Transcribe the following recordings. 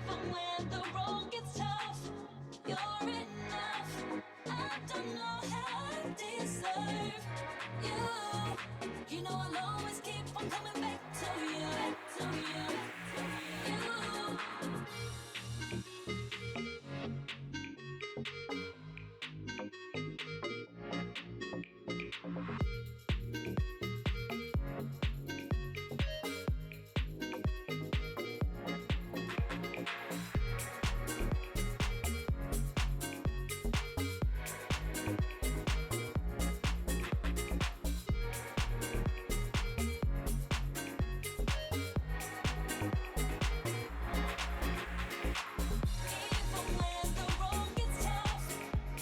Even when the road gets tough, you're enough. I don't know how I deserve you. You know I'll always keep on coming back to you, back to you, back to you. Even when the road gets tough,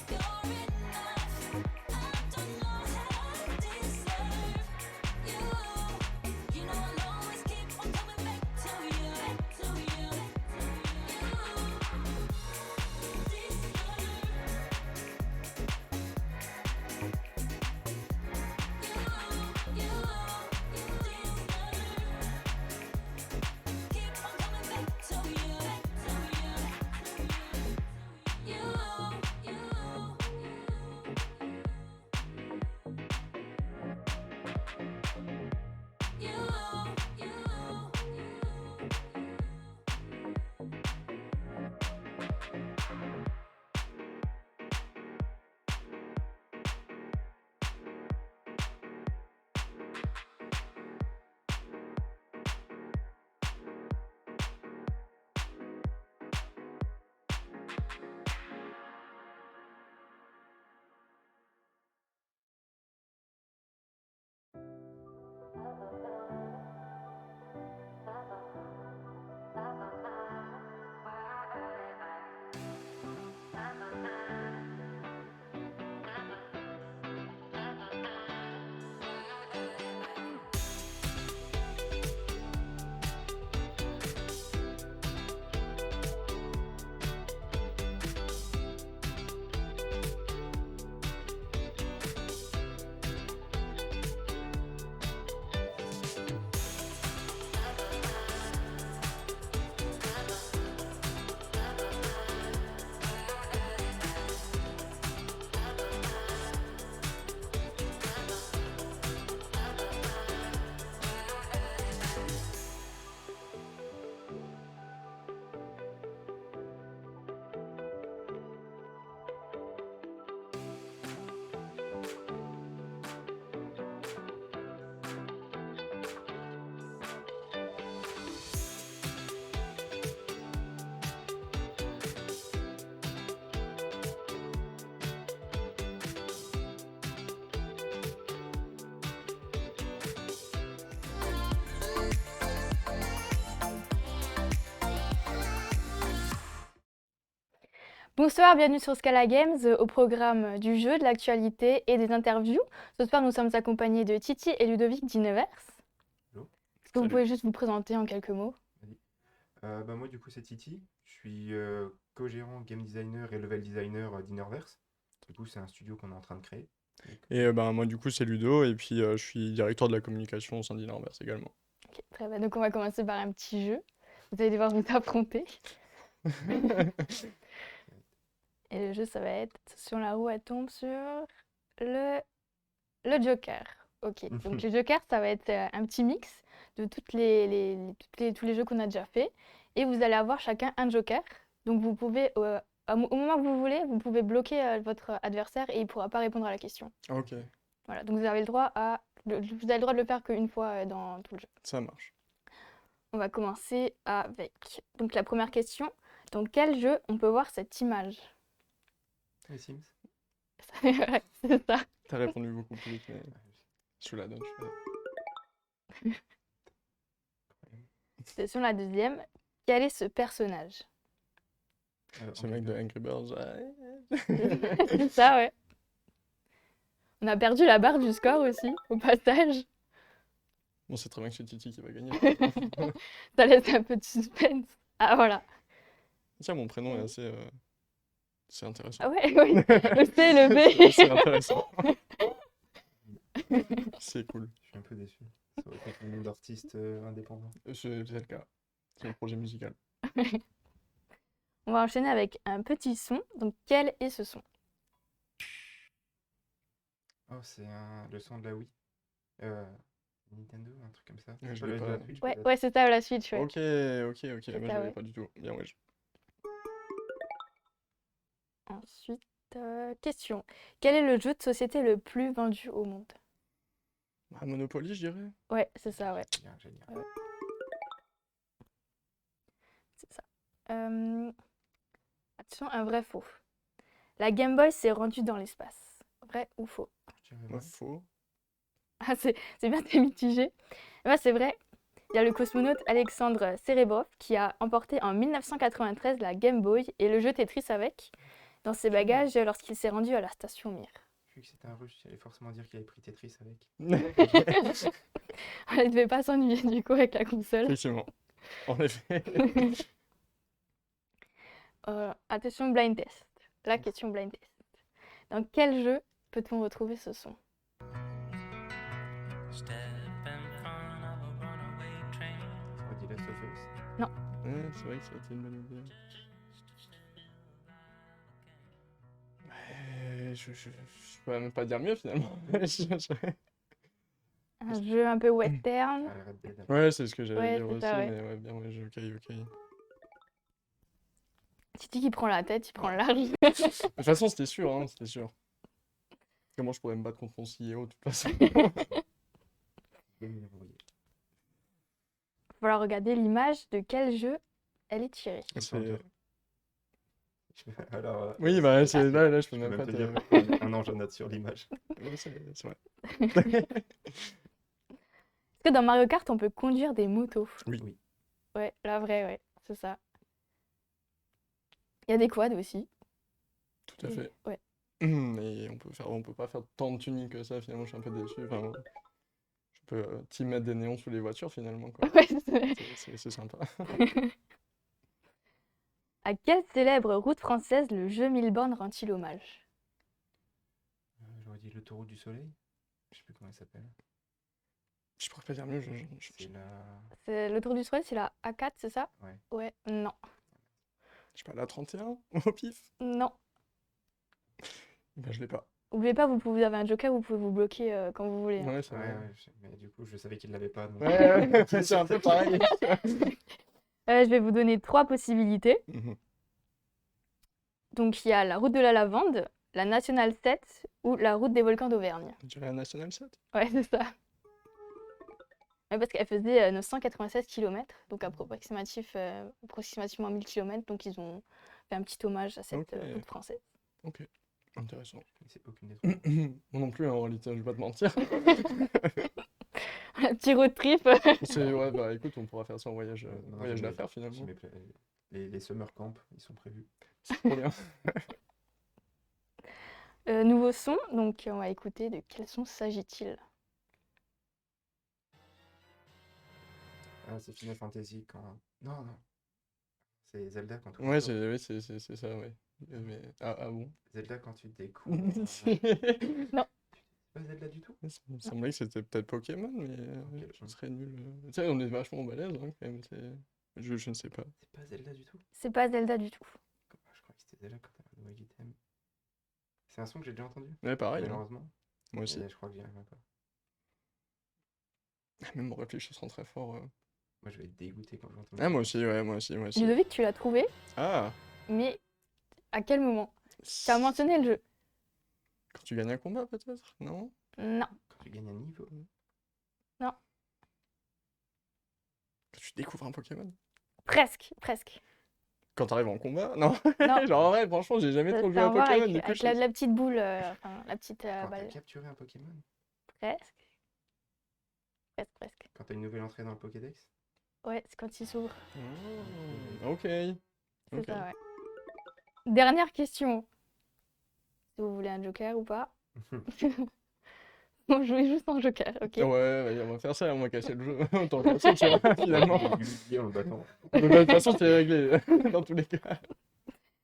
you're enough. I don't know how I deserve you. You know I'll always keep on coming back to you, back to you, back to you. Bonsoir, bienvenue sur Scala Games, au programme du jeu, de l'actualité et des interviews. Ce soir, nous sommes accompagnés de Titi et Ludovic d'Ineverse. Hello. Est-ce que vous Salut. pouvez juste vous présenter en quelques mots? Moi du coup c'est Titi, je suis co-gérant game designer et level designer d'Ineverse. Du coup c'est un studio qu'on est en train de créer. Et moi du coup c'est Ludo et puis je suis directeur de la communication au sein d'Ineverse également. Ok, très bien, donc on va commencer par un petit jeu. Vous allez devoir vous affronter. Et le jeu, ça va être sur la roue, elle tombe sur le Joker. Ok, donc le Joker, ça va être un petit mix de tous les jeux qu'on a déjà fait. Et vous allez avoir chacun un Joker. Donc vous pouvez, au moment que vous voulez, vous pouvez bloquer votre adversaire et il ne pourra pas répondre à la question. Ok, Voilà, donc vous avez le droit vous avez le droit de le faire qu'une fois dans tout le jeu. ça marche. On va commencer avec donc la première question. Dans quel jeu on peut voir cette image? Les Sims. C'est ça. T'as répondu beaucoup plus vite, mais je te la donne. Question la deuxième. Quel est ce personnage? Ce mec de Angry Birds. C'est ça, ouais. On a perdu la barre du score aussi, au passage. Bon, c'est très bien que c'est Titi qui va gagner. Ça laisse un peu de suspense. Ah, voilà. Tiens, mon prénom est assez... C'est intéressant. Ah ouais, oui. Le C et le B. C'est intéressant. C'est cool. Je suis un peu déçu. Ça aurait été un nom d'artiste indépendant. C'est le cas. C'est un projet musical. On va enchaîner avec un petit son. Donc, quel est ce son? Oh, c'est le son de la Wii. Nintendo, un truc comme ça. Ouais, C'est je pas l'ai la pas. Switch, Ouais, peut-être. ouais, c'est ça, la Switch, ouais. Ok, moi ça, je l'avais ouais. pas du tout. Bien, ouais. Ensuite, question. Quel est le jeu de société le plus vendu au monde? Ah, Monopoly, je dirais. Ouais, c'est ça, ouais. Génial. C'est ça. Attention, un vrai faux. La Game Boy s'est rendue dans l'espace. Vrai ou faux? Je dirais Ouais, vrai. faux. Ah, c'est bien, t'es mitigé. Ouais, c'est vrai. Il y a le cosmonaute Alexandre Serebrov qui a emporté en 1993 la Game Boy et le jeu Tetris avec dans ses bagages lorsqu'il s'est rendu à la station Mir. Vu que c'était un russe, j'allais forcément dire qu'il avait pris Tetris avec. Il devait pas s'ennuyer du coup avec la console. Effectivement. En effet. Attention, blind test. La question blind test. Dans quel jeu peut-on retrouver ce son? Step in front of a runaway train. Ça aurait dit Last of Us. Ouais, c'est vrai que ça a été une bonne idée. Ouais, je peux même pas dire mieux finalement. Un jeu un peu western. Ah, Red Dead. Ouais, c'est ce que j'allais Ouais, dire c'est aussi, ça, ouais. mais ouais, bien, ouais, ok. Titi qui prend la tête, il prend le large. De toute façon, c'était sûr, hein, c'était sûr. Comment je pourrais me battre contre mon CEO de toute façon? Je vais m'y envoyer. Il va falloir regarder l'image de quel jeu elle est tirée. C'est- Alors, Oui, bah là, je peux je peux même même pas te te... dire un an, je note sur l'image. Ouais, c'est vrai. Est-ce que dans Mario Kart, on peut conduire des motos? Oui. Ouais, la vraie, ouais, c'est ça. Il y a des quads aussi. Tout à fait. Ouais. Mais on peut pas faire tant de tuning que ça, finalement, je suis un peu déçu. Enfin, je peux t'y mettre des néons sous les voitures, finalement, quoi. Ouais, c'est- C'est sympa. À quelle célèbre route française le jeu 1000 bornes rend-il hommage? J'aurais dit l'autoroute du soleil. Je sais plus comment elle s'appelle. Je pourrais pas dire mieux, C'est la. C'est le Tour du Soleil, c'est la A4, c'est ça? Ouais. Ouais, non. je sais pas, la 31, au pif? Non. Bah, je l'ai pas. N'oubliez pas, vous avez un joker, vous pouvez vous bloquer quand vous voulez. Hein. Ouais, c'est Ouais, vrai. ouais, mais du coup, je savais qu'il l'avait pas. Donc... Ouais, c'est un peu pareil. Je vais vous donner 3 possibilités. Mhm. Donc il y a la route de la Lavande, la Nationale 7 ou la route des volcans d'Auvergne. Je dirais la National 7. Ouais, c'est ça. Ouais, parce qu'elle faisait 996 km, donc approximativement 1000 km, donc ils ont fait un petit hommage à cette Ok. route française. Ok, intéressant. Je connaissais aucune des trois. Moi non plus, hein, en réalité, je vais pas te mentir. Un petit road trip. Ouais, bah écoute, on pourra faire ça en voyage, Non, voyage j'ai mes- d'affaires j'ai finalement. mes pla- les summer camps, ils sont prévus. C'est trop bien. Nouveau son, donc on va écouter de quel son s'agit-il? Ah, c'est Final Fantasy quand. Non. C'est Zelda quand tu Ouais, oui, c'est ça, ouais. Mais... Ah bon? Zelda quand tu découvres. C'est- Pas Zelda du tout? Ça me semblait que c'était peut-être Pokémon, mais Ok, je serais nul. Tu sais, on est vachement balèze, hein, quand même. Je ne sais pas. C'est pas Zelda du tout? C'est pas Zelda du tout. Je crois que c'était Zelda quand t'as un nouvel item. C'est un son que j'ai déjà entendu, Ouais, pareil, hein. malheureusement. Moi aussi. Et je crois que j'y arriverai pas. Même en réfléchissant très fort. Moi, je vais être dégoûté quand j'entends. Ah, moi aussi, ouais, moi aussi. Ludovic, tu l'as trouvé, Ah! mais à quel moment? Tu as mentionné le jeu? Quand tu gagnes un combat, peut-être? Non? Non. Quand tu gagnes un niveau. Quand tu découvres un Pokémon? Presque. Quand t'arrives en combat? Non? Non. Genre, en vrai, franchement, j'ai jamais Ça trop a joué à à voir Pokémon. avec, Du coup, avec je la petite boule, enfin la petite Quand t'as balle. capturé un Pokémon. Presque. Quand t'as une nouvelle entrée dans le Pokédex. Ouais, c'est quand il s'ouvre. Ok. C'est Ok. ça, ouais. Dernière question. Si vous voulez un joker ou pas? On joue juste en joker, ok? Ouais, vas-y, on va faire ça, on va casser le jeu. Autant le casser, tu vois, finalement. Lui, en le battant. De toute façon, c'est réglé, dans tous les cas.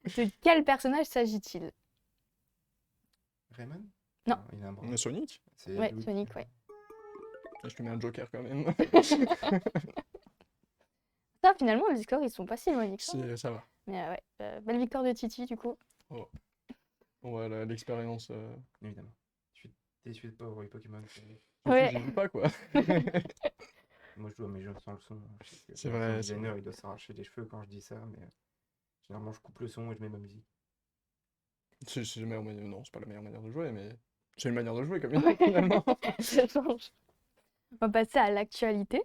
De quel personnage s'agit-il? Rayman? Non. Il a un bras. Sonic? C'est Ouais, Louis. Sonic, ouais. Je te mets un joker quand même. Ça, finalement, les scores, ils sont pas si éloignés que ça. Ça va. Mais ouais, belle victoire de Titi du coup. Bon, voilà, l'expérience. Évidemment. Je suis déçu de pas avoir eu Pokémon. Surtout, Ouais. j'y joue pas, quoi. Moi, je joue à mes jeux sans le son. Je sais que C'est le vrai, sound c'est designer, il doit s'arracher les cheveux quand je dis ça, mais généralement, je coupe le son et je mets ma musique. C'est la meilleure manière. Non, c'est pas la meilleure manière de jouer, mais c'est une manière de jouer comme une autre, finalement. Ça change. On va passer à l'actualité.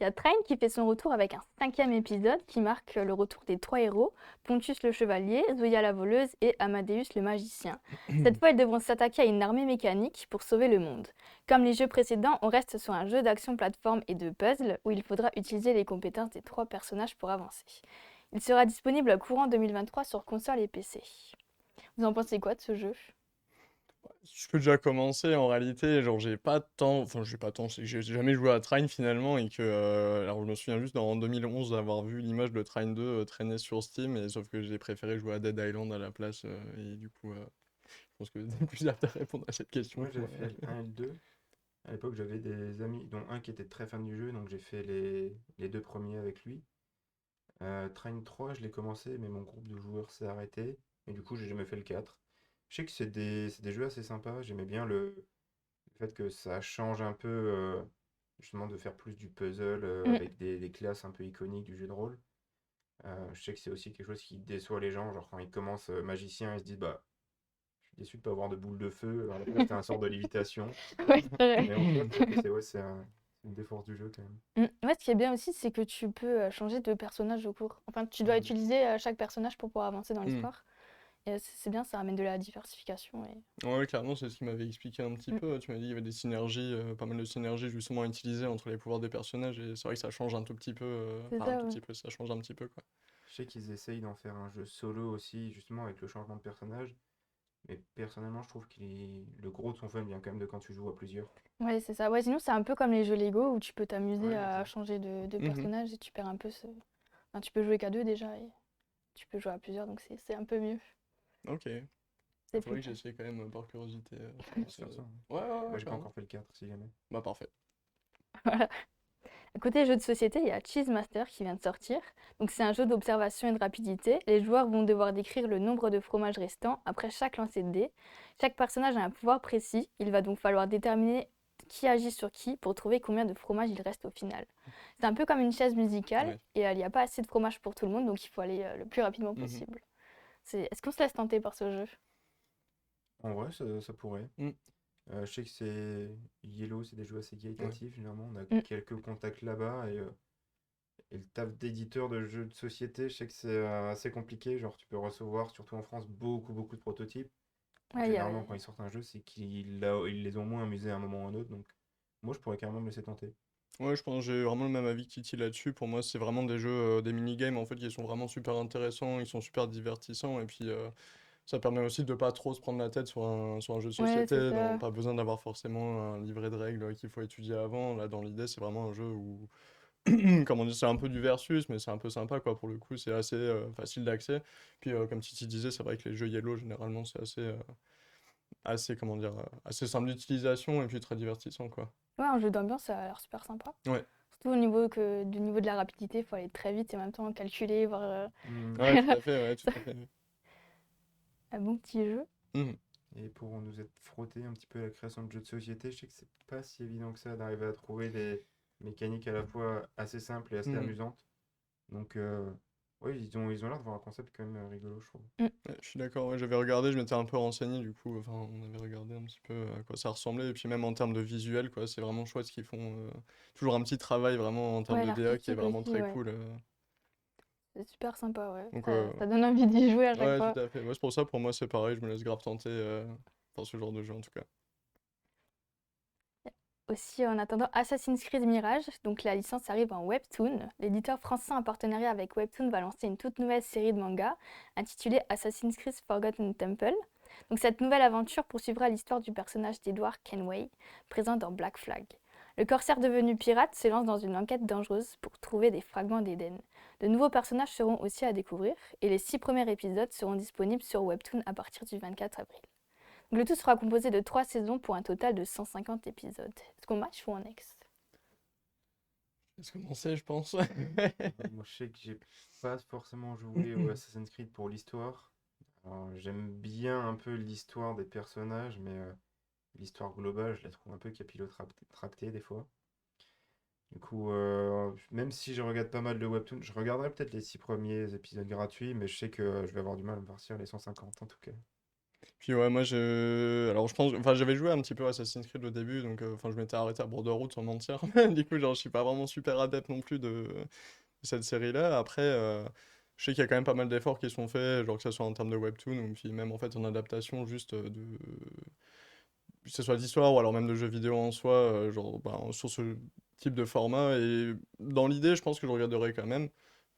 Il y a Train qui fait son retour avec un 5e épisode qui marque le retour des 3 héros, Pontus le chevalier, Zoya la voleuse et Amadeus le magicien. Cette fois, ils devront s'attaquer à une armée mécanique pour sauver le monde. Comme les jeux précédents, on reste sur un jeu d'action plateforme et de puzzle où il faudra utiliser les compétences des 3 personnages pour avancer. Il sera disponible courant 2023 sur console et PC. Vous en pensez quoi de ce jeu? Je peux déjà commencer en réalité, genre j'ai pas tant, c'est que j'ai jamais joué à Trine finalement et que, alors je me souviens juste en 2011 d'avoir vu l'image de Trine 2 traîner sur Steam, et sauf que j'ai préféré jouer à Dead Island à la place, et du coup, je pense que c'est plus apte à répondre à cette question. Moi, j'avais fait le 1 et le 2. À l'époque, j'avais des amis, dont un qui était très fan du jeu, donc j'ai fait les 2 premiers avec lui. Train 3, je l'ai commencé, mais mon groupe de joueurs s'est arrêté. Et du coup, j'ai jamais fait le 4. Je sais que c'est des jeux assez sympas. J'aimais bien le fait que ça change un peu, justement, de faire plus du puzzle avec des classes un peu iconiques du jeu de rôle. Je sais que c'est aussi quelque chose qui déçoit les gens. Genre, quand ils commencent magicien, ils se disent, bah, je suis déçu de pas avoir de boule de feu. Alors, là, c'était un sort de lévitation. Ouais, c'est vrai. Mais en fait, je trouve que c'est une des forces du jeu quand même. Ouais, ce qui est bien aussi, c'est que tu peux changer de personnage au cours. Enfin, tu dois Mm. utiliser chaque personnage pour pouvoir avancer dans Mm. l'histoire. Et c'est bien, ça amène de la diversification. Et... Ouais, clairement, c'est ce qui m'avait expliqué un petit Mm. peu. Tu m'as dit qu'il y avait des synergies, pas mal de synergies justement à utiliser entre les pouvoirs des personnages, et c'est vrai que ça change un tout petit peu, C'est enfin un ça, tout ouais. petit peu, ça change un petit peu, quoi. Je sais qu'ils essayent d'en faire un jeu solo aussi, justement avec le changement de personnage. Mais personnellement, je trouve que le gros de son fun vient quand même de quand tu joues à plusieurs. Ouais, c'est ça. Ouais, sinon, c'est un peu comme les jeux Lego où tu peux t'amuser Ouais, à exact. changer de Mhm. personnage et tu perds un peu ce. Enfin, tu peux jouer qu'à 2 déjà et tu peux jouer à plusieurs, donc c'est un peu mieux. Ok. C'est Il plus faudrait que fun. j'essaie quand même par curiosité. On va se faire ça, hein. Ouais, ouais, Moi, ouais, j'ai pas clairement. encore fait le 4 si jamais. Bah parfait. Voilà. À côté jeux de société, il y a Cheese Master qui vient de sortir. Donc c'est un jeu d'observation et de rapidité. Les joueurs vont devoir décrire le nombre de fromages restants après chaque lancer de dés. Chaque personnage a un pouvoir précis. Il va donc falloir déterminer qui agit sur qui pour trouver combien de fromages il reste au final. C'est un peu comme une chaise musicale Ouais. et il n'y a pas assez de fromage pour tout le monde, donc il faut aller le plus rapidement Mhm. possible. Est-ce qu'on se laisse tenter par ce jeu? En vrai, ça pourrait. Mm. Je sais que c'est Yellow, c'est des jeux assez qualitatifs. Généralement, on a Mm. quelques contacts là-bas. Et le taf d'éditeur de jeux de société, je sais que c'est assez compliqué. Genre, tu peux recevoir, surtout en France, beaucoup, beaucoup de prototypes. Donc, Ouais, il y a- généralement, quand ils sortent un jeu, c'est qu'ils ils les ont moins amusés à un moment ou à un autre. Donc, moi, je pourrais carrément me laisser tenter. Ouais, je pense que j'ai vraiment le même avis que Titi là-dessus. Pour moi, c'est vraiment des jeux, des mini-games en fait, qui sont vraiment super intéressants, ils sont super divertissants, et puis ça permet aussi de pas trop se prendre la tête sur un jeu de Ouais, c'est société. ça. Pas besoin d'avoir forcément un livret de règles qu'il faut étudier avant. Là, dans l'idée, c'est vraiment un jeu où, comme on dit, c'est un peu du versus, mais c'est un peu sympa, quoi. Pour le coup, c'est assez facile d'accès. Puis, comme Titi disait, c'est vrai que les jeux Yellow, généralement, c'est assez, comment dire, assez simple d'utilisation et puis très divertissant, quoi. Ouais, un jeu d'ambiance, ça a l'air super sympa. Ouais. Surtout du niveau de la rapidité, il faut aller très vite et en même temps calculer, voir Ouais, tout à fait, ouais, tout à fait. un bon petit jeu. Mhm. Et pour nous être frotté un petit peu à la création de jeux de société, je sais que c'est pas si évident que ça d'arriver à trouver des mécaniques à la fois assez simples et assez Mhm. amusantes. Donc, ouais, ils ont l'air d'avoir un concept quand même rigolo, je trouve. Ouais, je suis d'accord, ouais, j'avais regardé, je m'étais un peu renseigné du coup, enfin on avait regardé un petit peu à quoi ça ressemblait, et puis même en termes de visuel, quoi, c'est vraiment chouette ce qu'ils font. Toujours un petit travail vraiment en termes Ouais, de DA qui est l'artistique vraiment aussi, très ouais. cool. C'est super sympa, ouais. Donc Ça donne envie d'y jouer à chaque ouais, fois. tout à fait. Ouais, c'est pour ça, pour moi c'est pareil, je me laisse grave tenter par ce genre de jeu en tout cas. Aussi, en attendant Assassin's Creed Mirage, donc la licence arrive en Webtoon. L'éditeur français en partenariat avec Webtoon va lancer une toute nouvelle série de mangas intitulée Assassin's Creed Forgotten Temple. Donc cette nouvelle aventure poursuivra l'histoire du personnage d'Edward Kenway, présent dans Black Flag. Le corsaire devenu pirate se lance dans une enquête dangereuse pour trouver des fragments d'Éden. De nouveaux personnages seront aussi à découvrir et les 6 premiers épisodes seront disponibles sur Webtoon à partir du 24 avril. Le tout sera composé de 3 saisons pour un total de 150 épisodes. Est-ce qu'on match ou on ex? Laisse commencer, je pense. Moi, je sais que j'ai pas forcément joué au Assassin's Creed pour l'histoire. Alors, j'aime bien un peu l'histoire des personnages, mais l'histoire globale, je la trouve un peu capillotractée des fois. Du coup, même si je regarde pas mal de webtoons, je regarderai peut-être les 6 premiers épisodes gratuits, mais je sais que je vais avoir du mal à me farcir les 150 en tout cas. Puis ouais, moi alors je pense, enfin j'avais joué un petit peu à Assassin's Creed au début, donc enfin je m'étais arrêté à Brotherhood sans mentir. Du coup, genre je suis pas vraiment super adepte non plus de cette série-là. Après, je sais qu'il y a quand même pas mal d'efforts qui sont faits, genre que ce soit en termes de webtoon ou puis même en fait en adaptation juste que ce soit d'histoire ou alors même de jeux vidéo en soi, genre ben, sur ce type de format. Et dans l'idée, je pense que je regarderai quand même,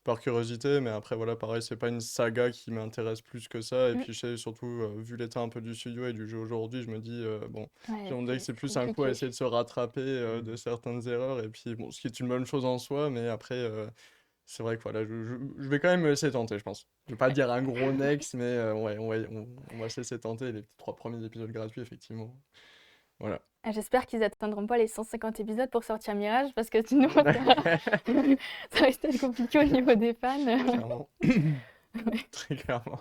par curiosité, mais après voilà, pareil, c'est pas une saga qui m'intéresse plus que ça. Et Mm. puis je sais surtout, vu l'état un peu du studio et du jeu aujourd'hui, je me dis, bon, Ouais, on dirait que c'est c'est plus un coup à compliqué. essayer de se rattraper de certaines erreurs. Et puis bon, ce qui est une bonne chose en soi, mais après, c'est vrai que voilà, je vais quand même me laisser tenter, je pense. Je vais pas dire un gros next, mais ouais, on va se laisser tenter les 3 premiers épisodes gratuits, effectivement. Voilà. Ah, j'espère qu'ils atteindront pas les 150 épisodes pour sortir Mirage, parce que sinon, ça, ça risque d'être compliqué au niveau des fans. Clairement. Très clairement.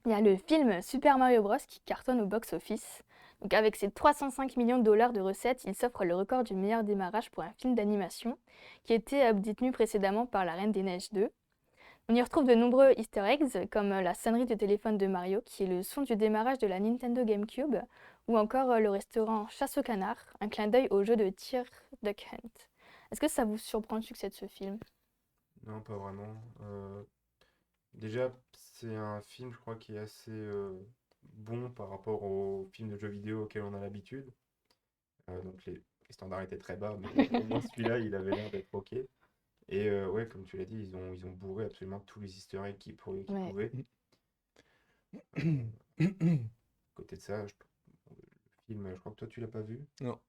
Il y a le film Super Mario Bros. Qui cartonne au box-office. Donc avec ses 305 millions de dollars de recettes, il s'offre le record du meilleur démarrage pour un film d'animation, qui était détenu précédemment par La Reine des Neiges 2. On y retrouve de nombreux easter eggs, comme la sonnerie de téléphone de Mario, qui est le son du démarrage de la Nintendo GameCube, ou encore le restaurant Chasse au canard, un clin d'œil au jeu de tir Duck Hunt. Est-ce que ça vous surprend le succès de ce film? Non, pas vraiment. Déjà, c'est un film, je crois, qui est assez bon par rapport aux films de jeux vidéo auxquels on a l'habitude. Donc les standards étaient très bas, mais au moins celui-là, il avait l'air d'être OK. Et ouais, comme tu l'as dit, ils ont bourré absolument tous les easter eggs qu'ils Ouais. pouvaient. À côté de ça, le film, je crois que toi, tu l'as pas vu. Non.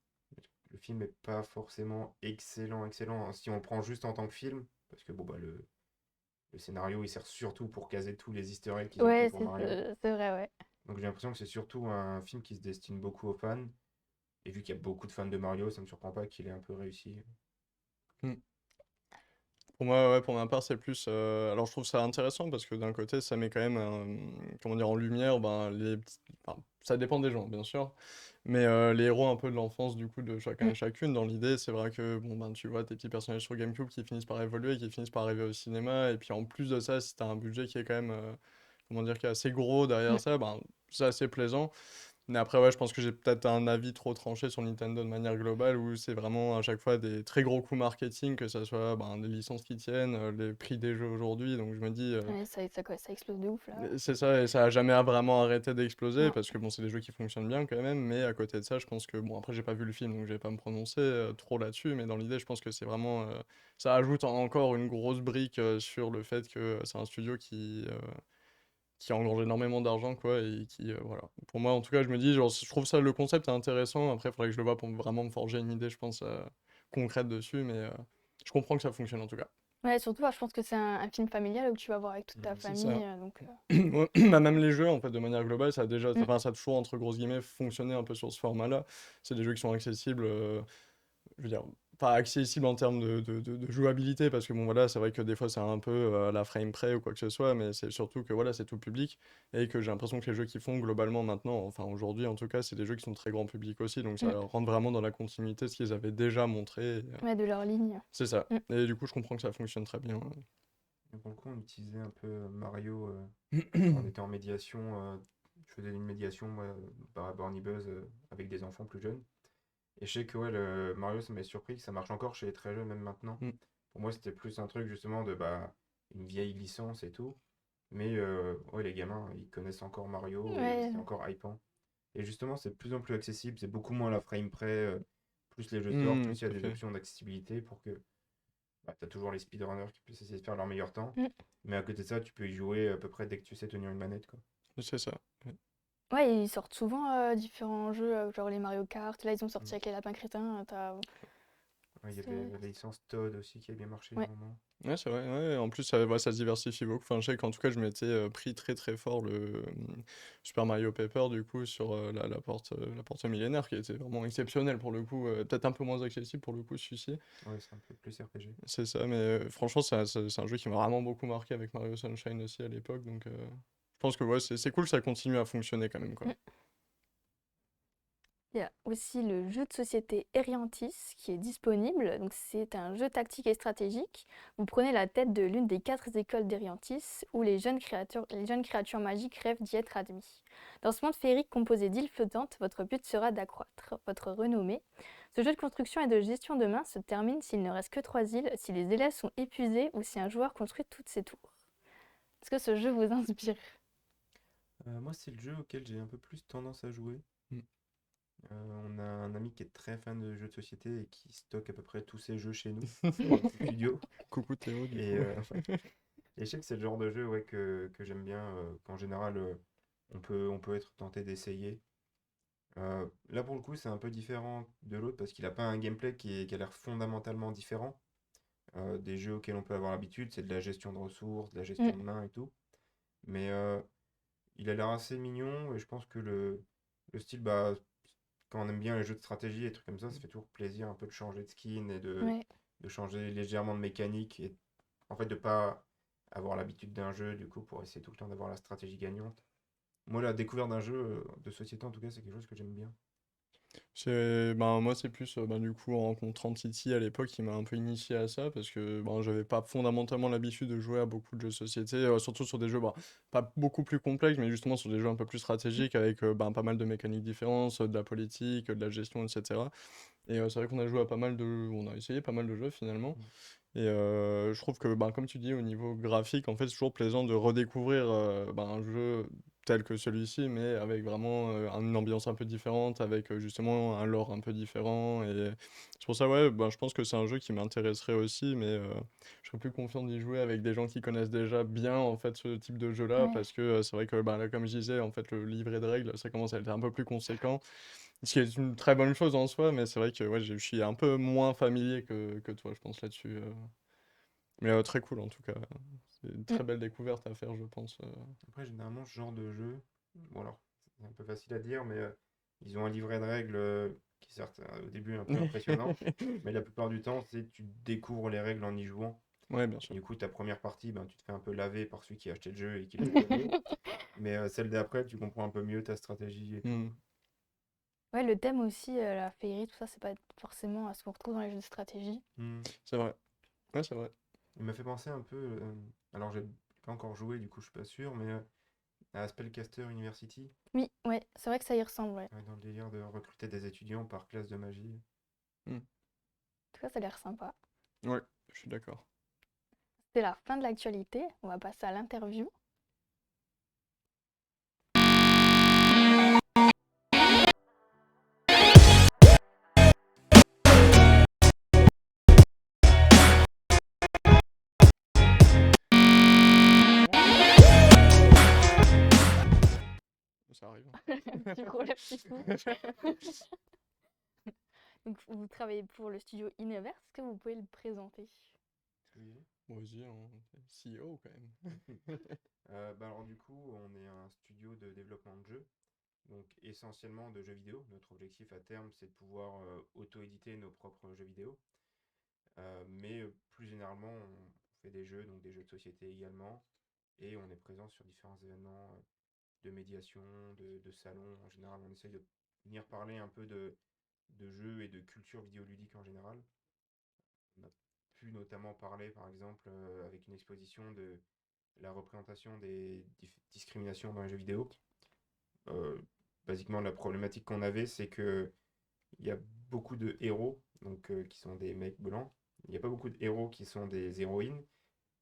Le film est pas forcément excellent, hein, si on le prend juste en tant que film, parce que bon, bah, le scénario, il sert surtout pour caser tous les easter eggs qu'ils ont pris Ouais, pour Mario. c'est vrai, ouais. Donc j'ai l'impression que c'est surtout un film qui se destine beaucoup aux fans. Et vu qu'il y a beaucoup de fans de Mario, ça me surprend pas qu'il ait un peu réussi. Mm. Pour moi, ouais, pour ma part, c'est plus. Alors, je trouve ça intéressant parce que d'un côté, ça met quand même, comment dire, en lumière, ben, enfin, ça dépend des gens, bien sûr, mais les héros un peu de l'enfance, du coup, de chacun Mm. et chacune. Dans l'idée, c'est vrai que, bon, ben, tu vois tes petits personnages sur GameCube qui finissent par évoluer, qui finissent par arriver au cinéma, et puis en plus de ça, si t'as un budget qui est quand même, comment dire, qui est assez gros derrière Mm. ça, ben, c'est assez plaisant. Mais après, ouais, je pense que j'ai peut-être un avis trop tranché sur Nintendo de manière globale, où c'est vraiment à chaque fois des très gros coups marketing, que ça soit ben, des licences qui tiennent, les prix des jeux aujourd'hui. Donc je me dis, Ouais, ça explose de ouf, là. c'est ça, et ça a jamais vraiment arrêté d'exploser, Non. parce que bon, c'est des jeux qui fonctionnent bien quand même. Mais à côté de ça, je pense que, bon, après, j'ai pas vu le film, donc je vais pas me prononcer trop là-dessus. Mais dans l'idée, je pense que c'est vraiment. Ça ajoute encore une grosse brique sur le fait que c'est un studio qui engrange énormément d'argent, quoi, et qui, voilà. Pour moi, en tout cas, je me dis, genre, je trouve ça, le concept est intéressant. Après, il faudrait que je le voie pour vraiment me forger une idée, je pense, concrète dessus, mais je comprends que ça fonctionne, en tout cas. Ouais, surtout, je pense que c'est un film familial où tu vas voir avec toute ta Mhm. C'est famille, ça. donc... Ouais, bah, même les jeux, en fait, de manière globale, ça a déjà, Mm. enfin, ça a toujours, entre grosses guillemets, fonctionné un peu sur ce format-là. C'est des jeux qui sont accessibles, je veux dire, pas accessible en termes de jouabilité, parce que bon, voilà, c'est vrai que des fois c'est un peu à la frame près ou quoi que ce soit, mais c'est surtout que voilà, c'est tout public, et que j'ai l'impression que les jeux qu'ils font globalement maintenant, enfin aujourd'hui en tout cas, c'est des jeux qui sont très grand public aussi, donc ça Mm. rentre vraiment dans la continuité de ce qu'ils avaient déjà montré. Ouais, de leur ligne. C'est ça. Mm. Et du coup, je comprends que ça fonctionne très bien. Et pour le coup, on utilisait un peu Mario quand on était en médiation. Je faisais une médiation, moi, par Borny Buzz avec des enfants plus jeunes. Et je sais que ouais, le Mario, ça m'a surpris que ça marche encore chez les très jeunes, même maintenant. Mm. Pour moi, c'était plus un truc justement de bah, une vieille licence et tout. Mais ouais, les gamins, ils connaissent encore Mario et Ouais, c'est encore hypant. Et justement, c'est de plus en plus accessible, c'est beaucoup moins la frame près. Plus les jeux sortent, Mm, plus il y a tout à des fait. options d'accessibilité pour que bah, tu as toujours les speedrunners qui puissent essayer de faire leur meilleur temps. Mm. Mais à côté de ça, tu peux y jouer à peu près dès que tu sais tenir une manette, quoi. C'est ça. ouais, ils sortent souvent différents jeux, genre les Mario Kart. Là, ils ont sorti Mm. avec les lapins crétins. Ouais, il y C'est- avait la licence Todd aussi qui a bien marché à Ouais. un moment. Ouais, c'est vrai. Ouais, en plus, ça se diversifie beaucoup. Enfin, je sais qu'en tout cas, je m'étais pris très très fort le Super Mario Paper, du coup, sur la porte millénaire, qui était vraiment exceptionnelle pour le coup. Peut-être un peu moins accessible pour le coup, celui-ci. Ouais, c'est un peu plus RPG. C'est ça, mais franchement, c'est un jeu qui m'a vraiment beaucoup marqué avec Mario Sunshine aussi à l'époque. Donc, je pense que ouais, c'est cool, ça continue à fonctionner quand même, quoi. Mm. Il y a aussi le jeu de société Eriantis qui est disponible. Donc, c'est un jeu tactique et stratégique. Vous prenez la tête de l'une des 4 écoles d'Eriantis où les jeunes créatures magiques rêvent d'y être admis. Dans ce monde féerique composé d'îles flottantes, votre but sera d'accroître votre renommée. Ce jeu de construction et de gestion de main se termine s'il ne reste que 3 îles, si les élèves sont épuisés ou si un joueur construit toutes ses tours. Est-ce que ce jeu vous inspire? Moi, c'est le jeu auquel j'ai un peu plus tendance à jouer. Mm. On a un ami qui est très fan de jeux de société et qui stocke à peu près tous ses jeux chez nous, dans le studio. Coucou Théo, du Et, coup. et je sais que c'est le genre de jeu ouais, que j'aime bien, qu'en général, on peut être tenté d'essayer. Là, pour le coup, c'est un peu différent de l'autre parce qu'il n'a pas un gameplay qui a l'air fondamentalement différent des jeux auxquels on peut avoir l'habitude. C'est de la gestion de ressources, de la Mm. gestion de main et tout. Mais il a l'air assez mignon et je pense que le style, bah, quand on aime bien les jeux de stratégie et trucs comme ça fait toujours plaisir un peu de changer de skin et Ouais. de changer légèrement de mécanique et en fait de pas avoir l'habitude d'un jeu du coup pour essayer tout le temps d'avoir la stratégie gagnante. Moi, la découverte d'un jeu de société en tout cas, c'est quelque chose que j'aime bien. Ben, moi, c'est plus, ben, du coup, en rencontrant Titi à l'époque, qui m'a un peu initié à ça, parce que ben, j'avais pas fondamentalement l'habitude de jouer à beaucoup de jeux de société, surtout sur des jeux ben, pas beaucoup plus complexes, mais justement sur des jeux un peu plus stratégiques, avec ben, pas mal de mécaniques différentes, de la politique, de la gestion, etc. Et c'est vrai qu'on a joué à pas mal de... On a essayé pas mal de jeux finalement. Mm. Et je trouve que, ben, comme tu dis, au niveau graphique, en fait, c'est toujours plaisant de redécouvrir ben, un jeu tel que celui-ci, mais avec vraiment une ambiance un peu différente, avec justement un lore un peu différent. Et c'est pour ça, ouais, ben, je pense que c'est un jeu qui m'intéresserait aussi, mais je serais plus confiant d'y jouer avec des gens qui connaissent déjà bien, en fait, ce type de jeu-là, Ouais. parce que c'est vrai que, ben, là, comme je disais, en fait, le livret de règles, ça commence à être un peu plus conséquent. Ce qui est une très bonne chose en soi, mais c'est vrai que ouais, je suis un peu moins familier que toi, je pense, là-dessus. Mais très cool en tout cas. C'est une Mm. très belle découverte à faire, je pense. Après, généralement, ce genre de jeu, bon alors, c'est un peu facile à dire, mais ils ont un livret de règles qui est certes au début un peu impressionnant, mais la plupart du temps, c'est tu découvres les règles en y jouant. Ouais, bien Et sûr. du coup, ta première partie, ben, tu te fais un peu laver par celui qui a acheté le jeu et qui l'a pas joué. Mais celle d'après, tu comprends un peu mieux ta stratégie et tout. Hmm. Ouais, le thème aussi, la féerie, tout ça, c'est pas forcément à ce qu'on retrouve dans les jeux de stratégie. Hmm. C'est vrai. Ouais, c'est vrai. Il m'a fait penser un peu, alors j'ai pas encore joué, du coup je suis pas sûr, mais à Spellcaster University, Oui, ouais, c'est vrai que ça y ressemble, ouais. dans le délire de recruter des étudiants par classe de magie. Hmm. En tout cas, ça a l'air sympa. Ouais, je suis d'accord. C'est la fin de l'actualité. On va passer à l'interview. Ça arrive. Petit problème technique. Donc, vous travaillez pour le studio Ineverse. Est-ce que vous pouvez le présenter? Oui. Vas-y, hein, t'es CEO quand même. Bah alors du coup, on est un studio de développement de jeux, donc essentiellement de jeux vidéo. Notre objectif à terme, c'est de pouvoir auto-éditer nos propres jeux vidéo. Mais plus généralement, on fait des jeux, donc des jeux de société également, et on est présent sur différents événements de médiation, de salons. En général, on essaye de venir parler un peu de jeux et de culture vidéoludique en général. On a pu notamment parler, par exemple, avec une exposition de la représentation des discriminations dans les jeux vidéo. Euh, Basiquement, la problématique qu'on avait, c'est que il y a beaucoup de héros, donc qui sont des mecs blancs. Il n'y a pas beaucoup de héros qui sont des héroïnes.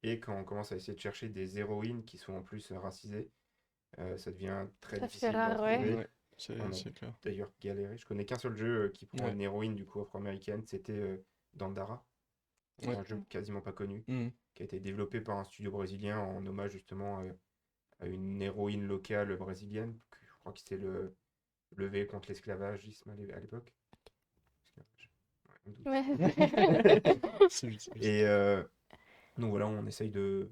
Et quand on commence à essayer de chercher des héroïnes qui sont en plus racisées, ça devient très Ça fait difficile d'en rare, ouais. trouver. Ouais, On a c'est clair. d'ailleurs galéré. Je connais qu'un seul jeu qui prend Ouais, une héroïne du coup afro-américaine, c'était Dandara, ouais. un jeu quasiment pas connu, Hmm. qui a été développé par un studio brésilien en hommage justement à une héroïne locale brésilienne, que je crois que c'était le levé contre l'esclavagisme à l'époque. Esclavage. Ouais. doute. Ouais. C'est juste- Et donc voilà, on essaye de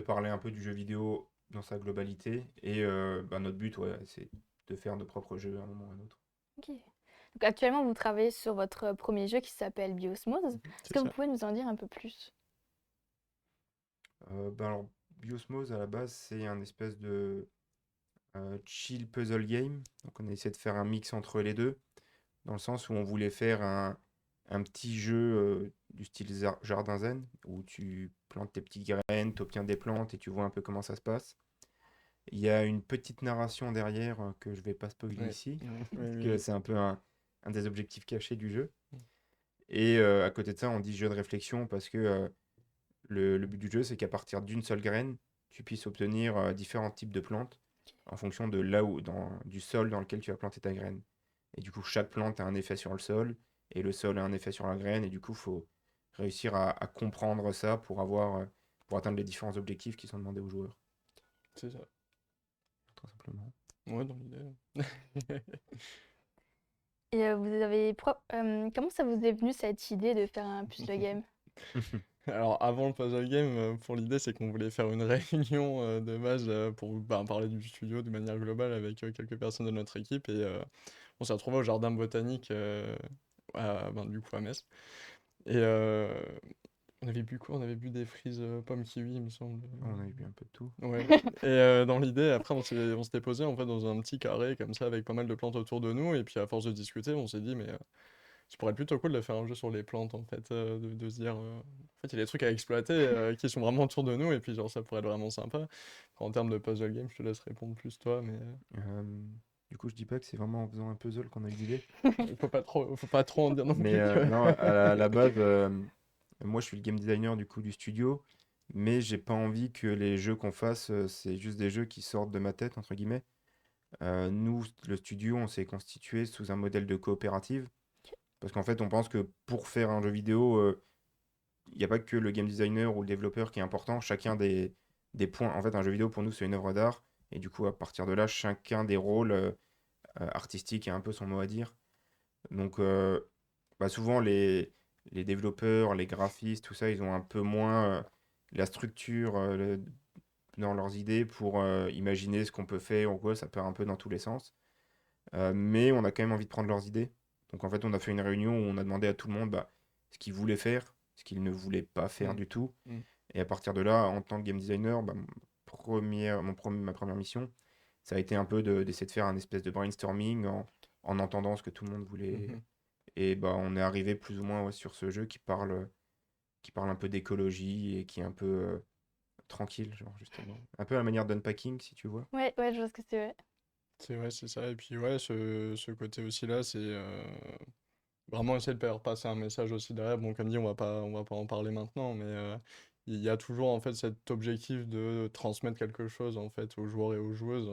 parler un peu du jeu vidéo dans sa globalité. Et notre but, ouais, c'est de faire nos propres jeux à un moment ou à un autre. Ok. Donc actuellement, vous travaillez sur votre premier jeu qui s'appelle Biosmose. Est-ce C'est que vous ça. pouvez nous en dire un peu plus? Alors, Biosmose, à la base, c'est un espèce de chill puzzle game. Donc on a essayé de faire un mix entre les deux, dans le sens où on voulait faire un petit jeu du style jardin zen, où tu plantes tes petites graines, tu obtiens des plantes et tu vois un peu comment ça se passe. Il y a une petite narration derrière que je vais pas spoiler Ouais. ici, Oui, parce oui, que oui. c'est un peu un des objectifs cachés du jeu. Et à côté de ça, on dit jeu de réflexion parce que le but du jeu, c'est qu'à partir d'une seule graine, tu puisses obtenir différents types de plantes en fonction de là où, du sol dans lequel tu as planté ta graine. Et du coup, chaque plante a un effet sur le sol, et le sol a un effet sur la graine, et du coup, il faut réussir à comprendre ça pour atteindre les différents objectifs qui sont demandés aux joueurs, C'est ça. tout simplement. Ouais, dans l'idée. Et comment ça vous est venu cette idée de faire un puzzle game? Alors avant le puzzle game, pour l'idée c'est qu'on voulait faire une réunion de base pour parler du studio de manière globale avec quelques personnes de notre équipe et on s'est retrouvé au jardin botanique du coup à Metz. Et on avait bu quoi? On avait bu des frises pommes kiwi il me semble. On a eu un peu de tout. Ouais. Et dans l'idée, après, on s'était posé en fait dans un petit carré comme ça avec pas mal de plantes autour de nous. Et puis à force de discuter, on s'est dit, mais ça pourrait être plutôt cool de faire un jeu sur les plantes en fait. De se dire, en fait, il y a des trucs à exploiter qui sont vraiment autour de nous. Et puis, genre, ça pourrait être vraiment sympa. En termes de puzzle game, je te laisse répondre plus toi, mais Euh, du coup, je dis pas que c'est vraiment en faisant un puzzle qu'on a eu l'idée. faut pas trop en dire non Mais plus. non, à la base, moi je suis le game designer du coup du studio, mais j'ai pas envie que les jeux qu'on fasse, c'est juste des jeux qui sortent de ma tête, entre guillemets. Nous, le studio, on s'est constitué sous un modèle de coopérative, parce qu'en fait, on pense que pour faire un jeu vidéo, il n'y a pas que le game designer ou le développeur qui est important, chacun des points. En fait, un jeu vidéo pour nous, c'est une œuvre d'art, et du coup, à partir de là, chacun des rôles artistiques a un peu son mot à dire. Donc, souvent, les développeurs, les graphistes, tout ça, ils ont un peu moins la structure dans leurs idées pour imaginer ce qu'on peut faire ou quoi, ça part un peu dans tous les sens. Mais on a quand même envie de prendre leurs idées. Donc, en fait, on a fait une réunion où on a demandé à tout le monde ce qu'il voulait faire, ce qu'il ne voulait pas faire Mm, du tout. mm. Et à partir de là, en tant que game designer, ma première mission, ça a été un peu d'essayer de faire un espèce de brainstorming en entendant ce que tout le monde voulait. Mhm. Et on est arrivé plus ou moins sur ce jeu qui parle un peu d'écologie et qui est un peu tranquille, genre justement. Un peu à la manière d'Unpacking, si tu vois. Ouais, ouais, je vois ce que c'est. Ouais. C'est ouais, c'est ça. Et puis ouais, ce côté aussi là, c'est vraiment essayer de faire passer un message aussi derrière. Bon, comme dit, on va pas en parler maintenant, mais il y a toujours en fait cet objectif de transmettre quelque chose en fait aux joueurs et aux joueuses